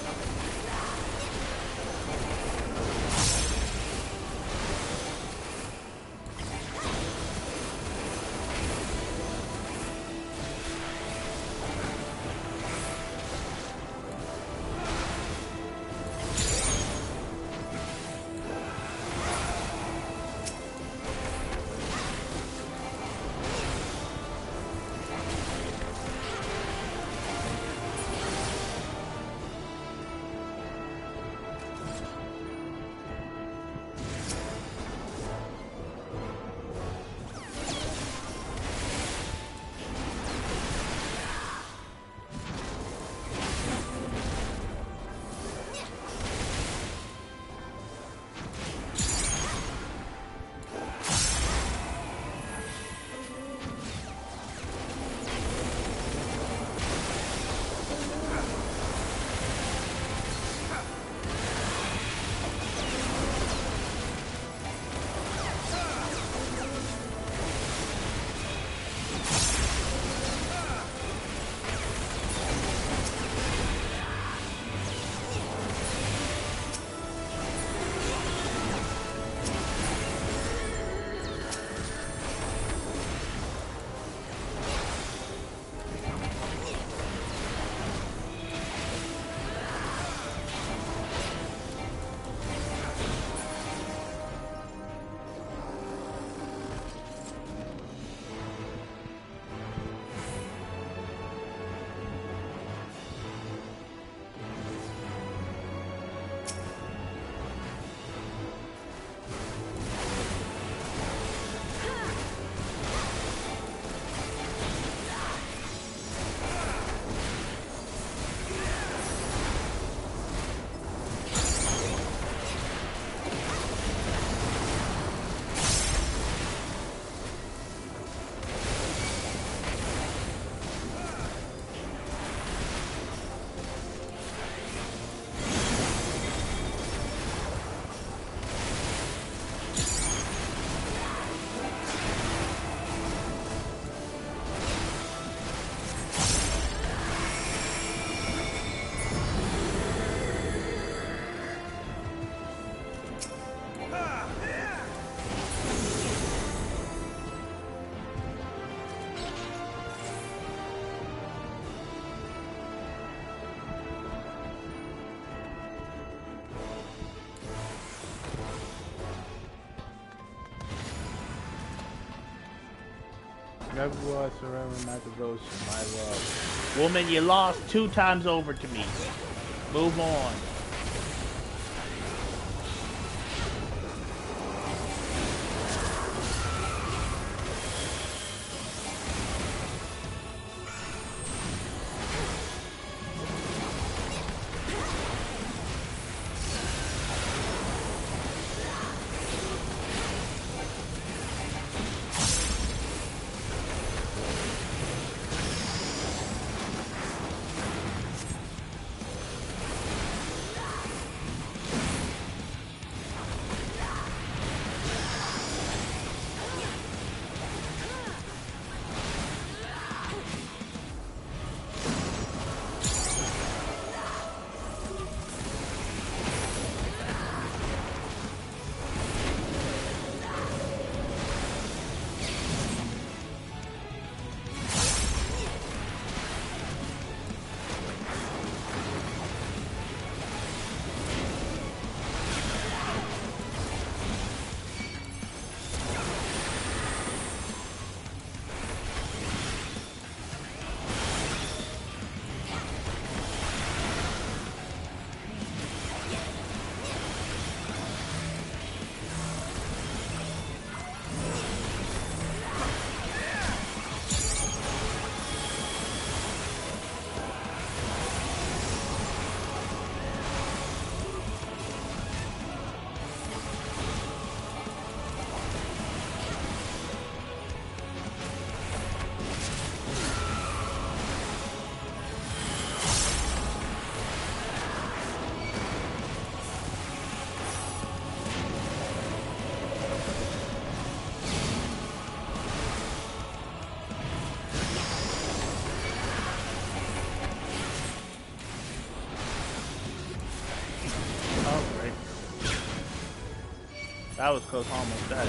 Never will I surrender my devotion, my love. Woman, you lost 2 times over to me. Move on. That was close, almost died.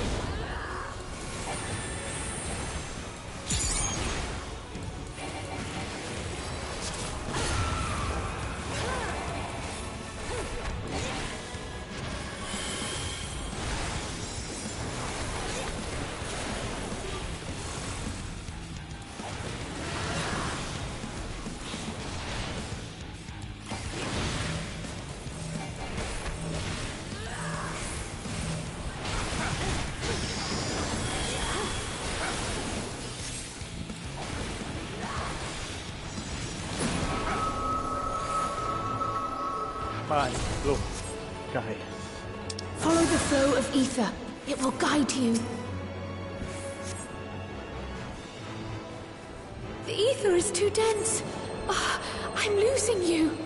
Bye, look, guys. Follow the flow of ether. It will guide you. The ether is too dense. Ah, I'm losing you.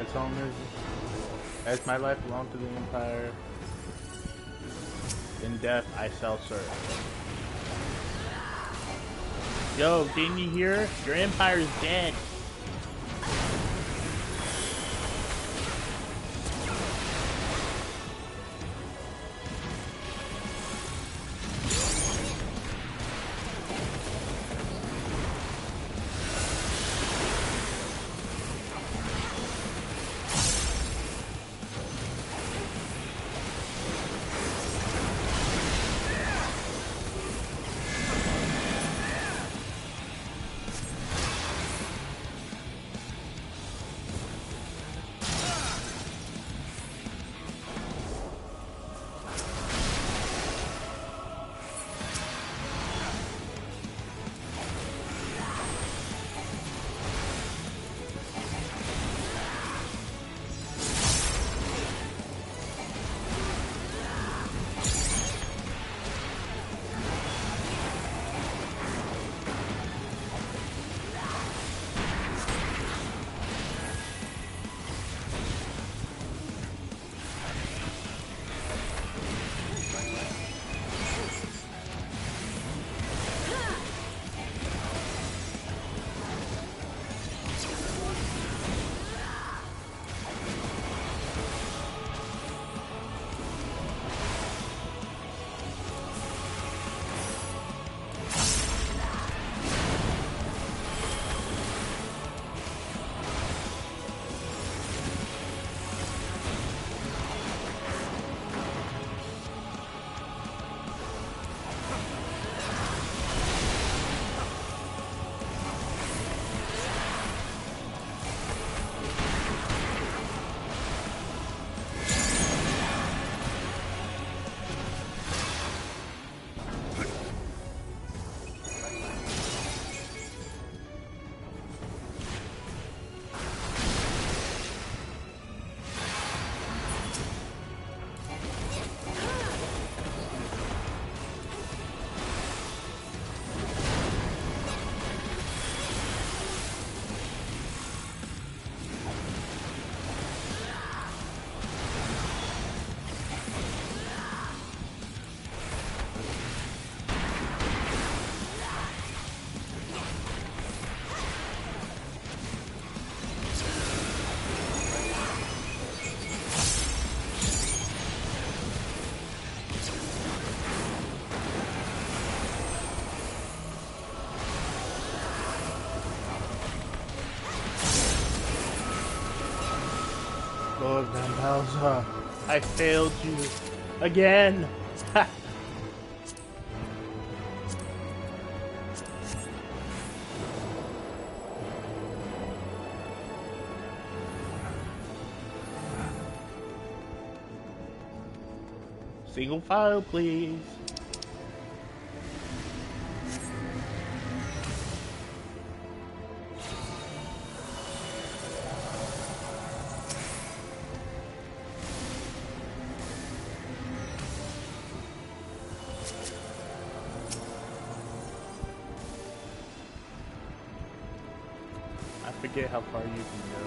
As long as my life belongs to the Empire, in death I shall serve. Yo, didn't you hear? Your Empire's dead. Grandpausa. I failed you. Again. Single file, please. I forget how far you can go.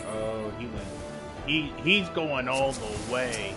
Oh, he went. He's going all the way.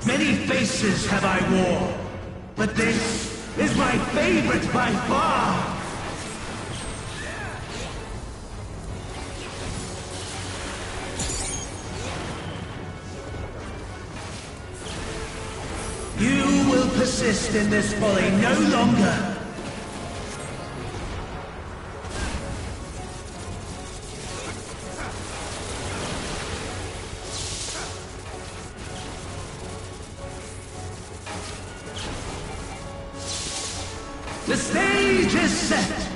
Many faces have I worn, but this is my favorite by far! You will persist in this folly no longer! The stage is set!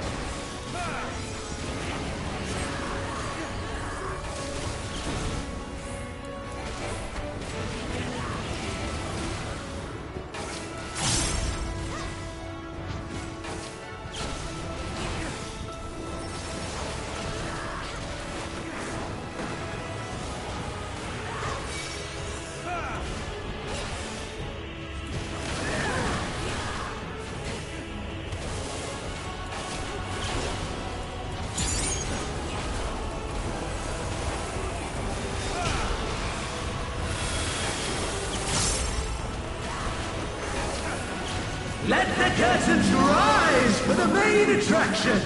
Let the curtains rise for the main attraction!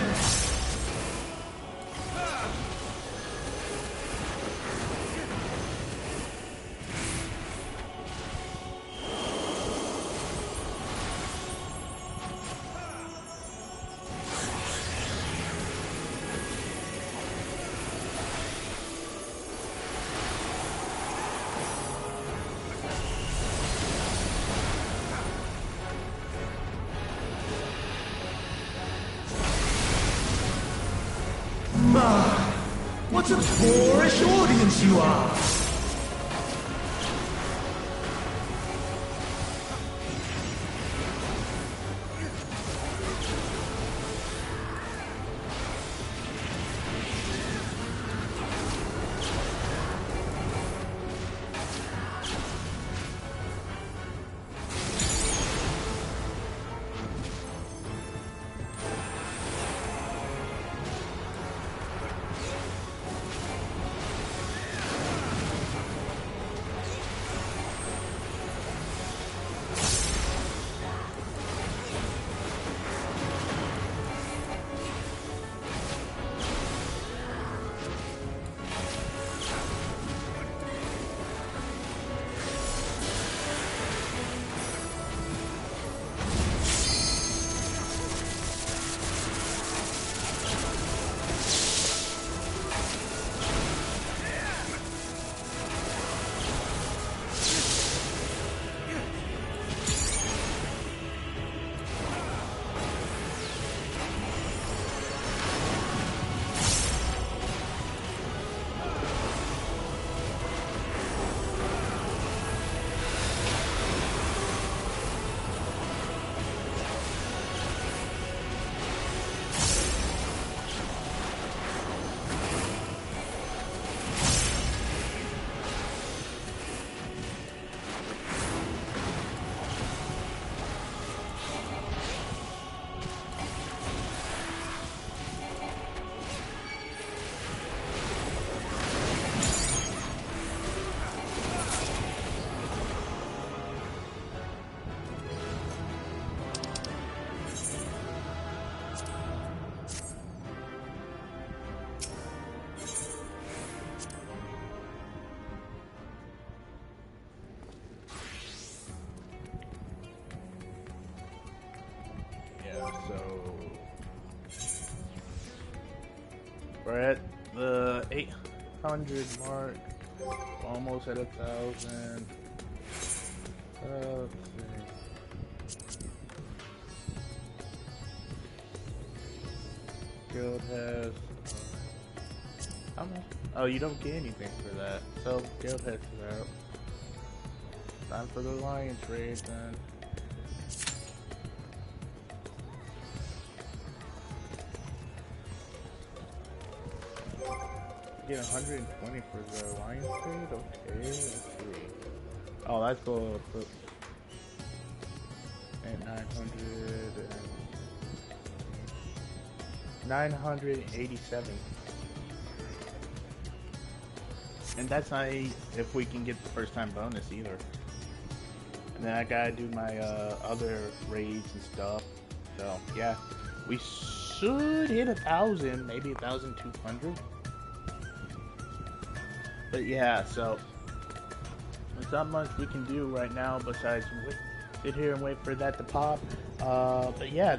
What a boorish audience you are! We're at the 800 mark, almost at 1,000. Let's see. Guild has. How much? Oh, you don't get anything for that. So, Guild has it out. Time for the Alliance raid then. Get 120 for the Alliance raid? Okay, let's see. Oh, that's cool. At 987. And that's not if we can get the first time bonus either. And then I gotta do my other raids and stuff. So yeah, we should hit 1,000, maybe 1,200. But yeah, so there's not much we can do right now besides sit here and wait for that to pop. But yeah,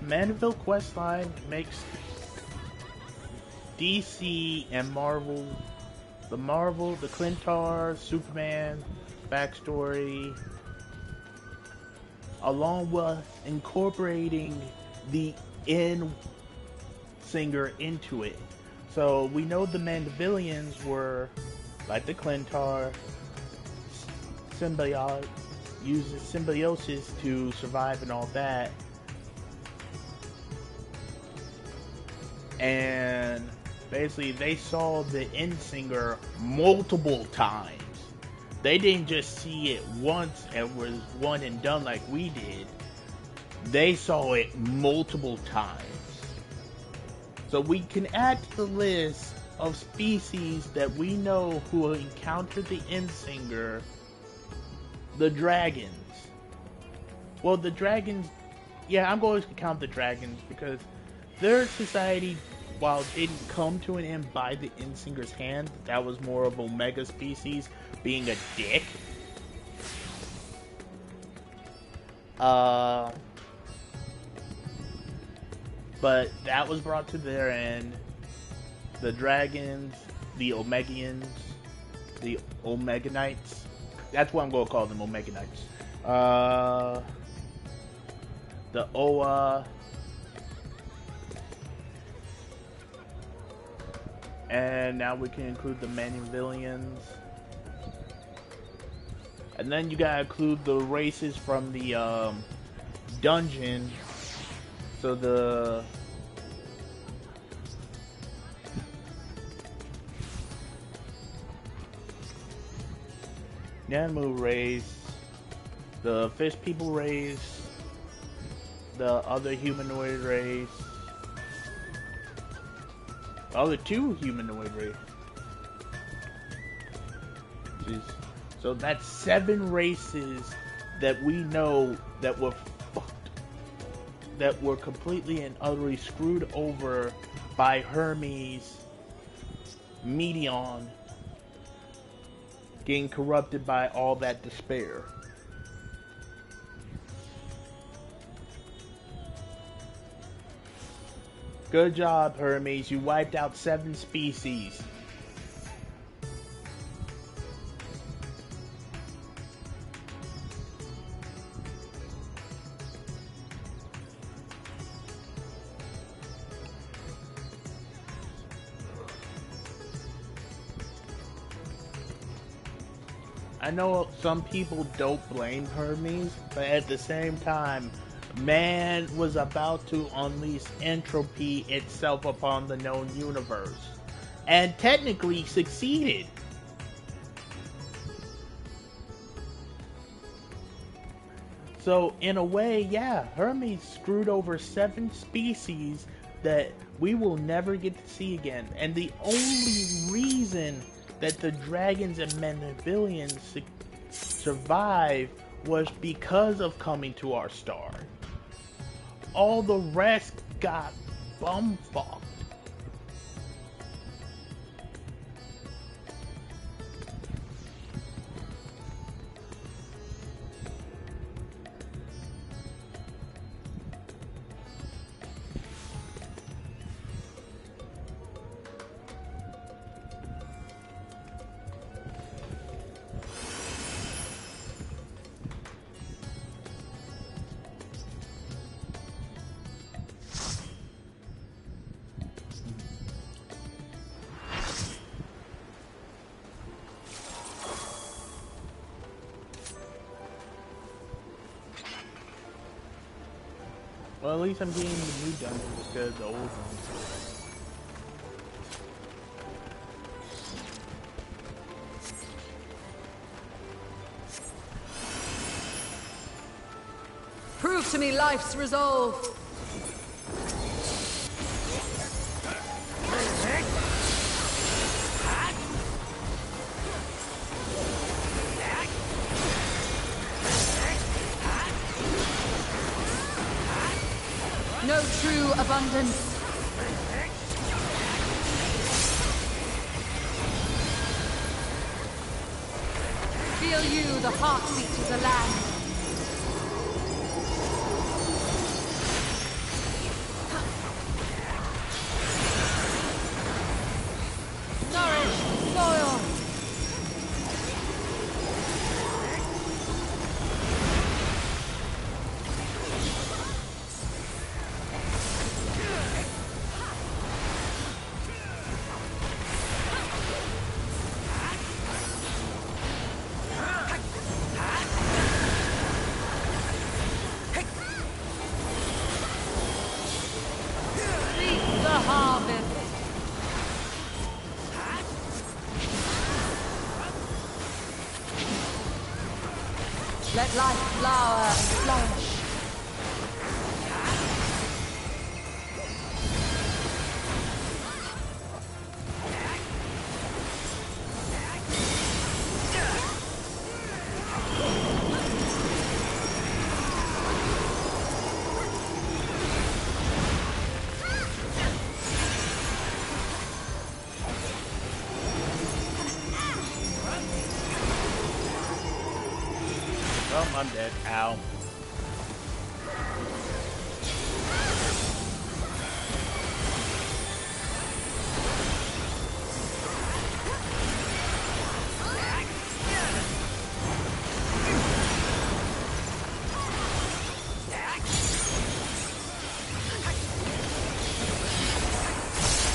Mandeville questline makes DC and Marvel, the Clintar, Superman backstory, along with incorporating the Singer into it. So we know the Mandevillians were like the Clintar, uses symbiosis to survive and all that. And basically they saw the Singer multiple times. They didn't just see it once and was one and done like we did. They saw it multiple times. So we can add to the list of species that we know who encountered the Singer, the dragons. Well, the dragons, yeah, I'm going to count the dragons because their society, while it didn't come to an end by the Singer's hand, that was more of Omega species being a dick. But that was brought to their end. The dragons, the Omegians, the Omeganites. That's what I'm going to call them, Omeganites. The Oa. And now we can include the Manivilians. And then you gotta include the races from the dungeon. So the Nanamu race, the fish people race, the other humanoid race, the other two humanoid race. So that's 7 races that we know that were fucked, that were completely and utterly screwed over by Hermes, Meteon, getting corrupted by all that despair. Good job, Hermes. You wiped out 7 species. I know some people don't blame Hermes, but at the same time, man was about to unleash entropy itself upon the known universe, and technically succeeded. So in a way, yeah, Hermes screwed over 7 species that we will never get to see again, and the only reason that the dragons and Manivilians survived was because of coming to our star. All the rest got bumfucked. Well, at least I'm getting the new dungeons instead of the old ones. Prove to me life's resolve. No true abundance. Feel you the heartbeat of the land. Nourish the soil. Let life flower and flourish. Well, I'm dead. Ow.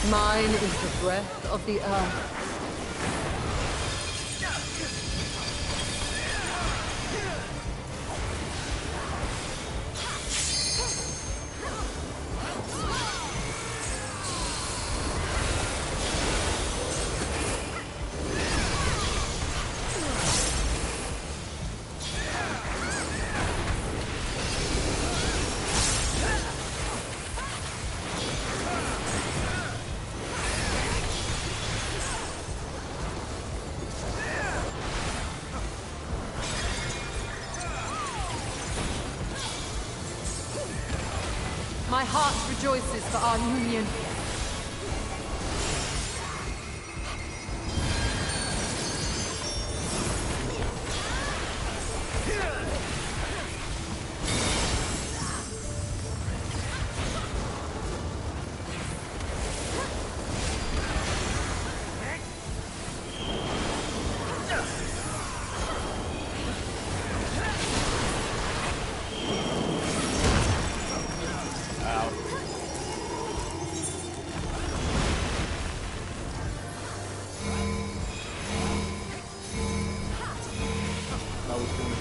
Mine is the breath of the earth. My heart rejoices for our union.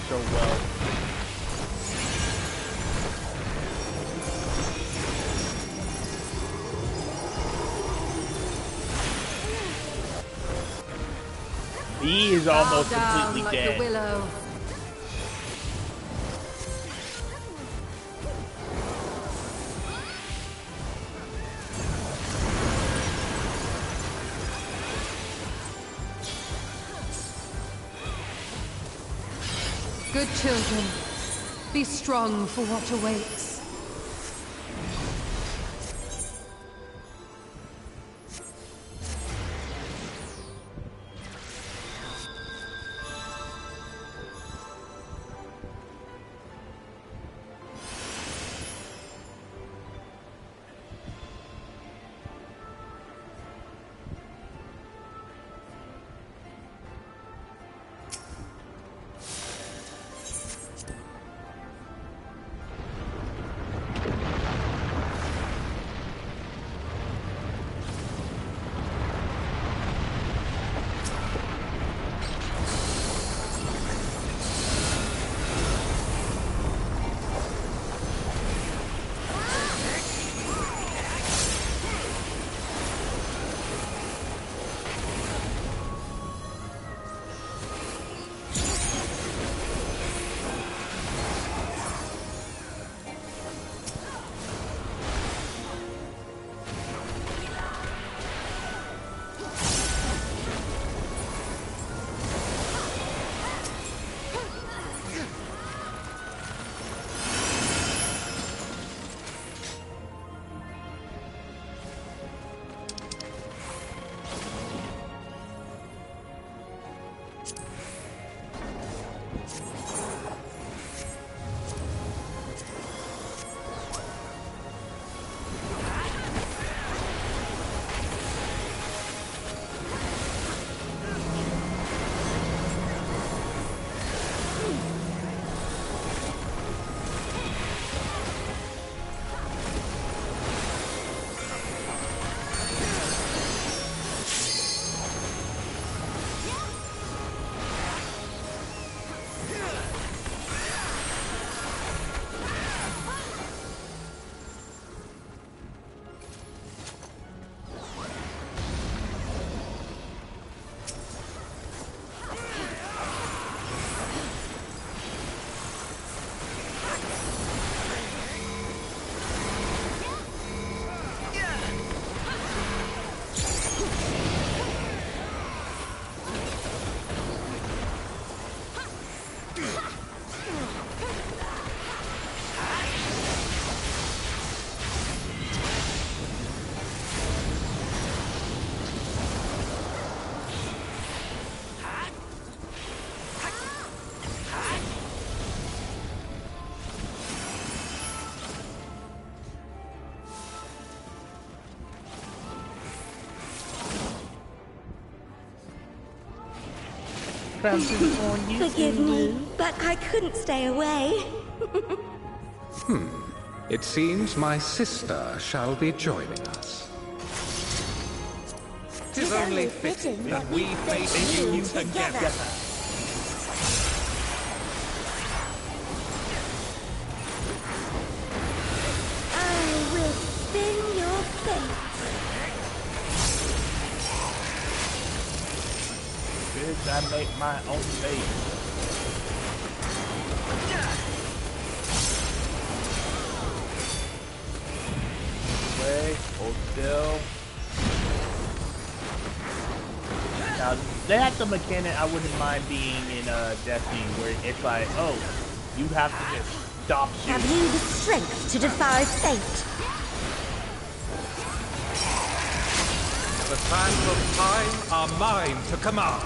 So well. He is almost completely like dead. The willow. Good children, be strong for what awaits. Forgive me, but I couldn't stay away. It seems my sister shall be joining us. 'Tis only fitting that we face you together. I will spin your fate. Bitch, I make my own fate. Wait, hold still. Now, that's a mechanic I wouldn't mind being in Destiny, where it's like, oh, you have to just stop shooting. Have you the strength to defy fate? The sands of time are mine to command.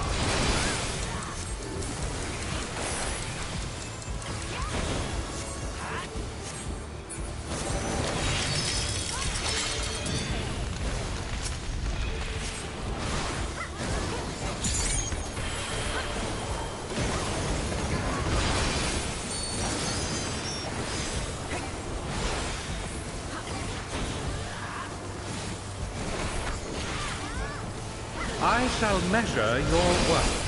I shall measure your worth.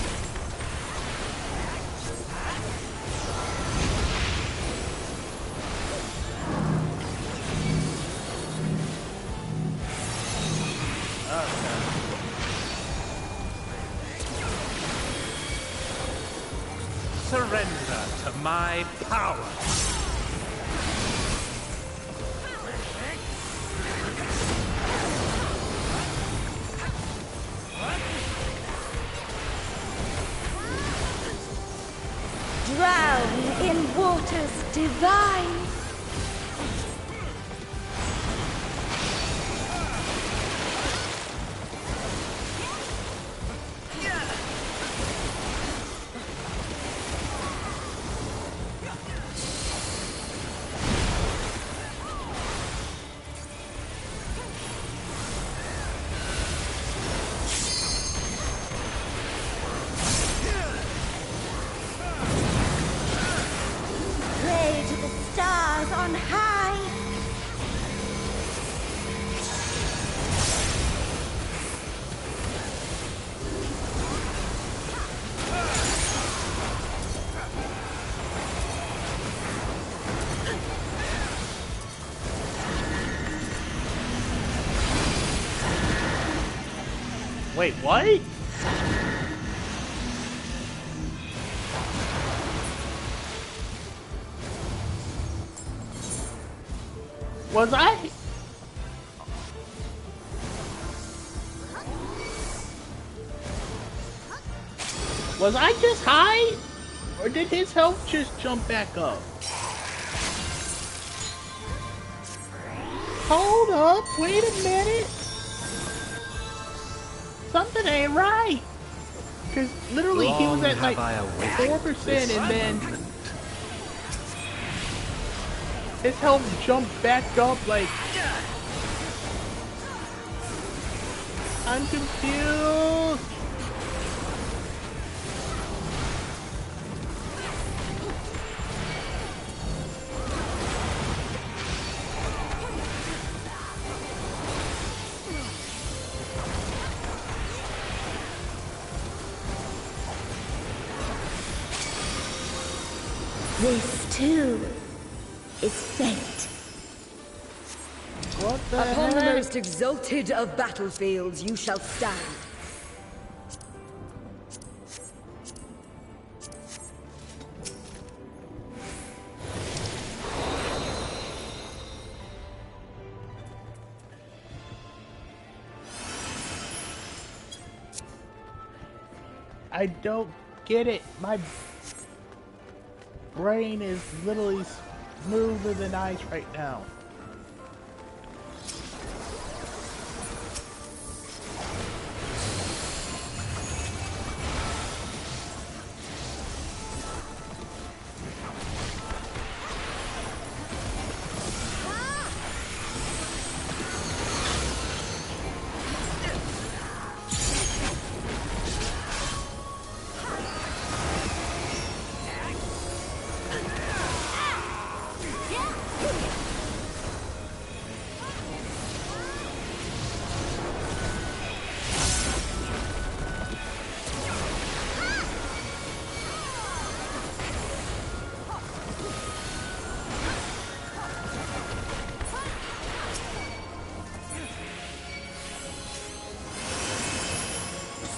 Surrender to my power. Drown in waters divine. Pray to the stars on high. Wait, what? Was I? Was I just high? Or did his health just jump back up? Hold up, wait a minute. Something ain't right. Because literally he was at like 4% and then his health jumped back up like... I'm confused. This too is fate. What the Upon the heck? most exalted of battlefields you shall stand. I don't get it. My brain is literally smoother than ice right now.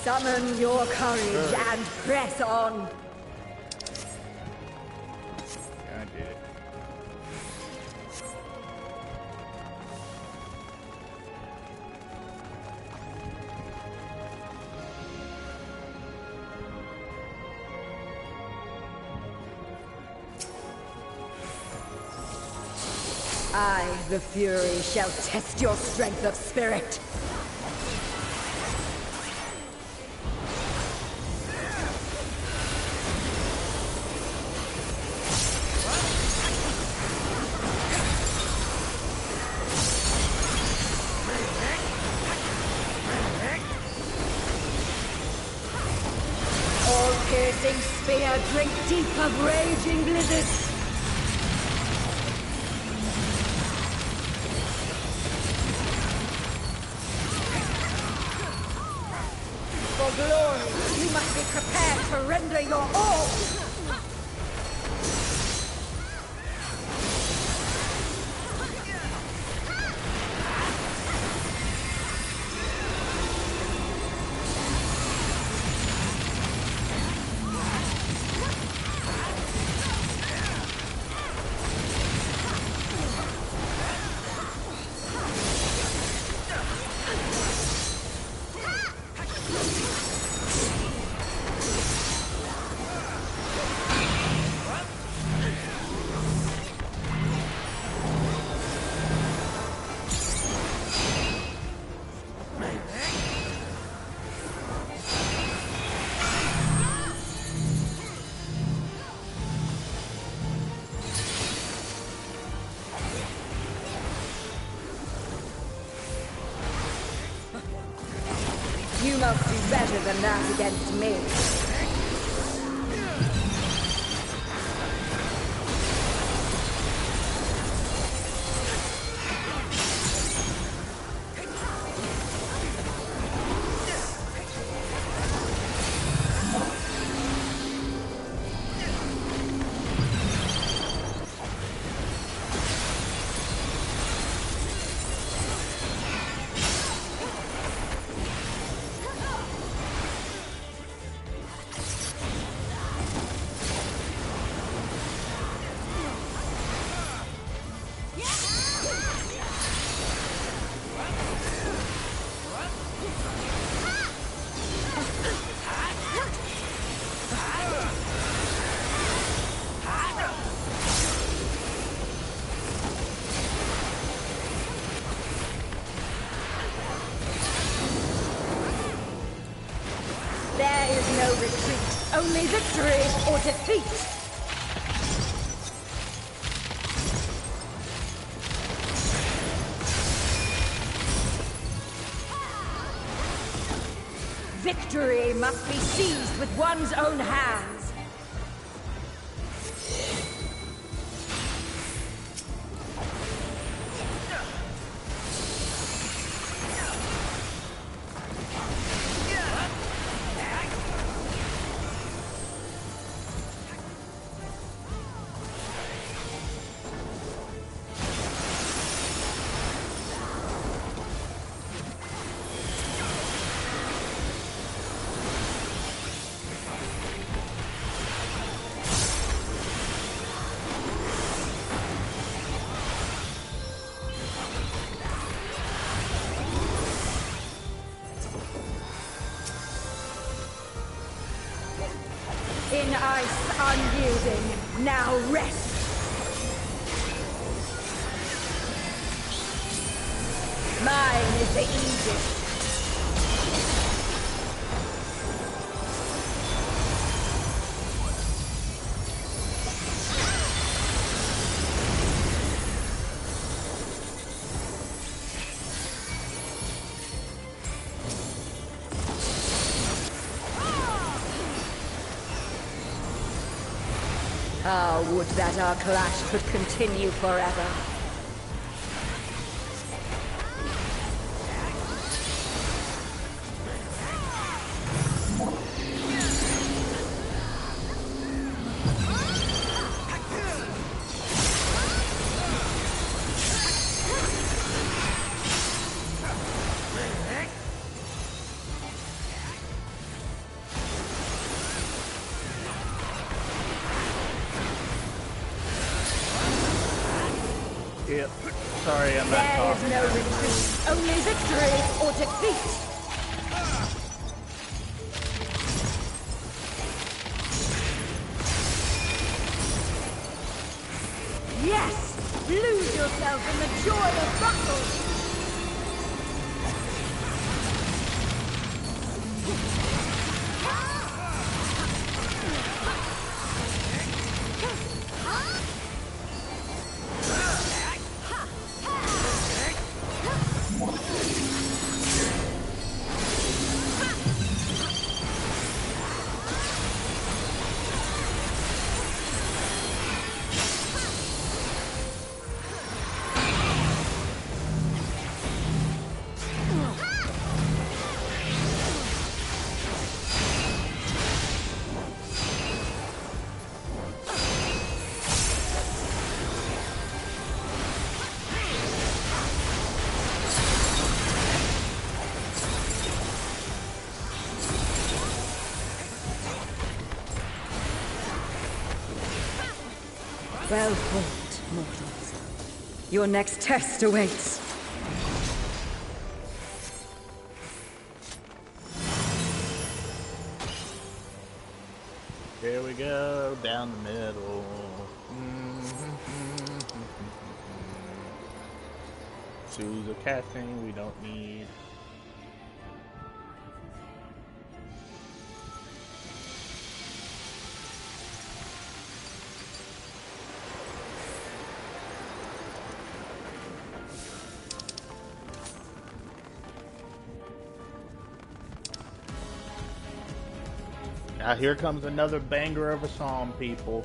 Summon your courage and press on. Yeah, I did it. I, the Fury, shall test your strength of spirit. All-piercing spear, drink deep of raging blizzards. For glory, you must be prepared to render your all! You must do better than that against me. There is no retreat, only victory or defeat. Victory must be seized with one's own hands. In ice unyielding, now rest! Mine is the Aegis. Ah, would that our clash could continue forever. Yep. Sorry, I'm not There is talking. no retreat, only victory or defeat. Yes! Lose yourself in the joy of battle! Well fought, mortals. Your next test awaits. Here we go, down the middle. Choose a casting we don't need. Now here comes another banger of a song, people.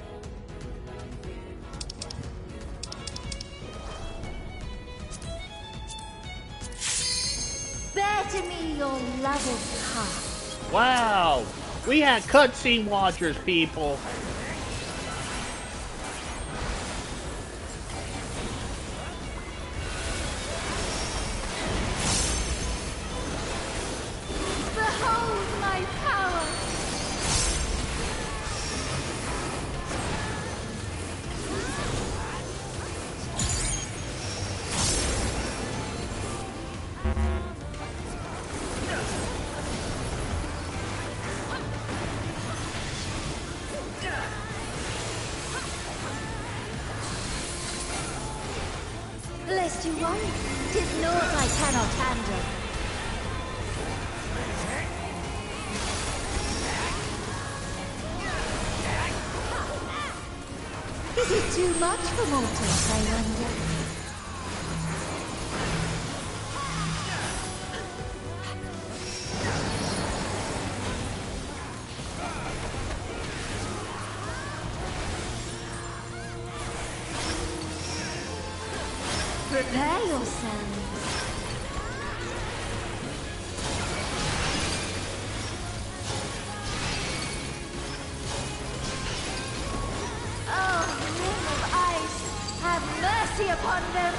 Bear to me your love of heart. Wow! We had cutscene watchers, people. Behold my power! Lest you worry, 'tis naught I cannot handle. Is it too much for mortals, I wonder? Prepare yourselves. Oh, ring of ice, have mercy upon them!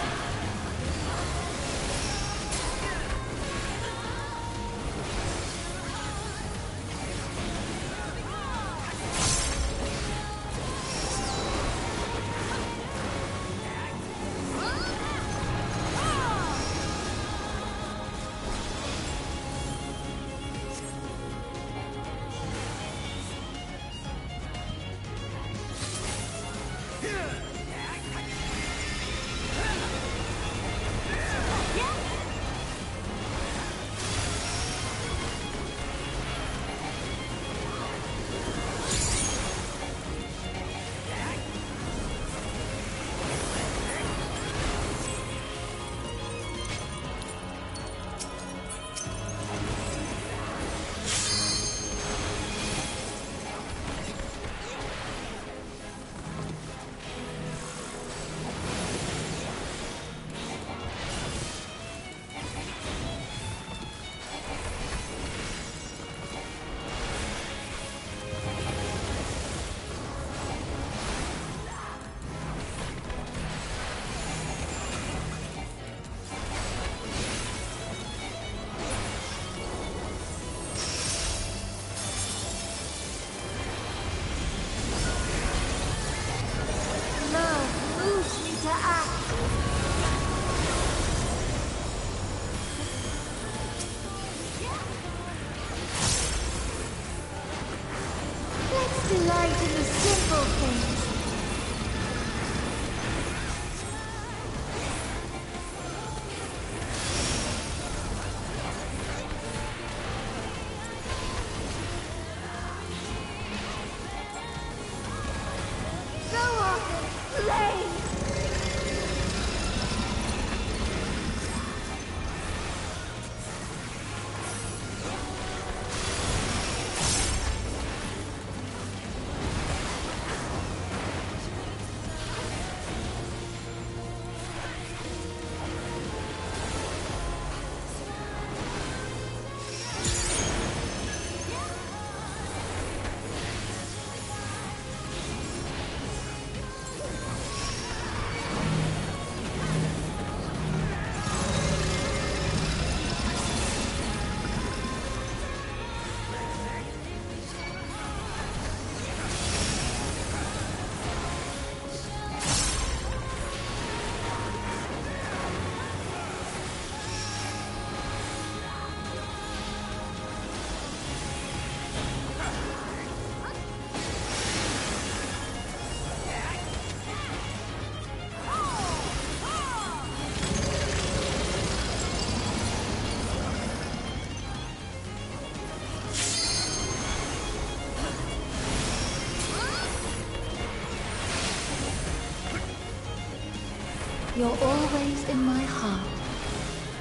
You're always in my heart,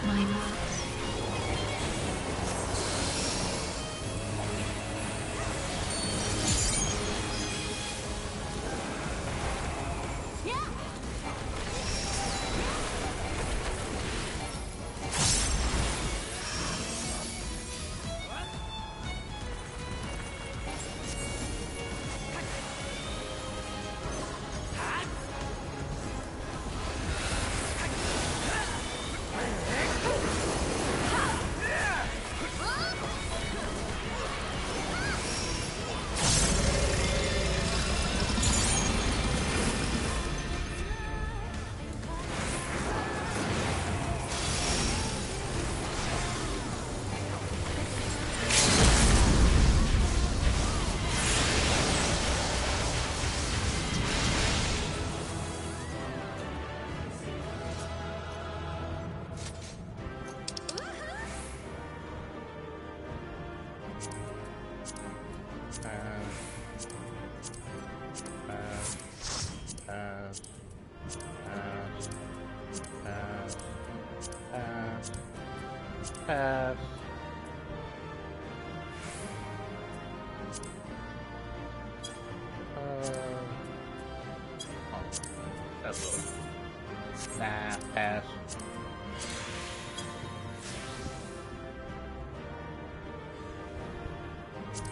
my love. Pass. That's nah, pass.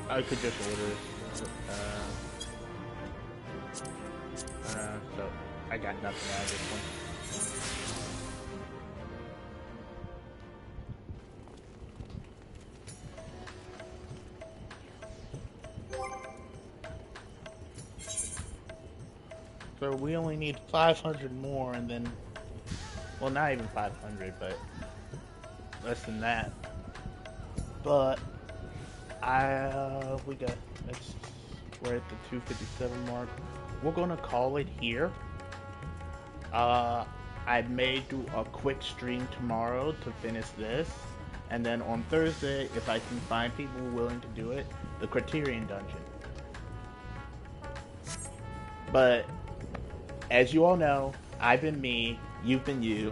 I could just order it. So I got nothing out of this one. So we only need 500 more, and then, well, not even 500, but less than that. But we're at the 257 mark. We're gonna call it here. I may do a quick stream tomorrow to finish this, and then on Thursday, if I can find people willing to do it, the Criterion Dungeon. But as you all know, I've been me, you've been you,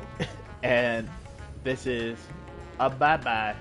and this is a bye-bye.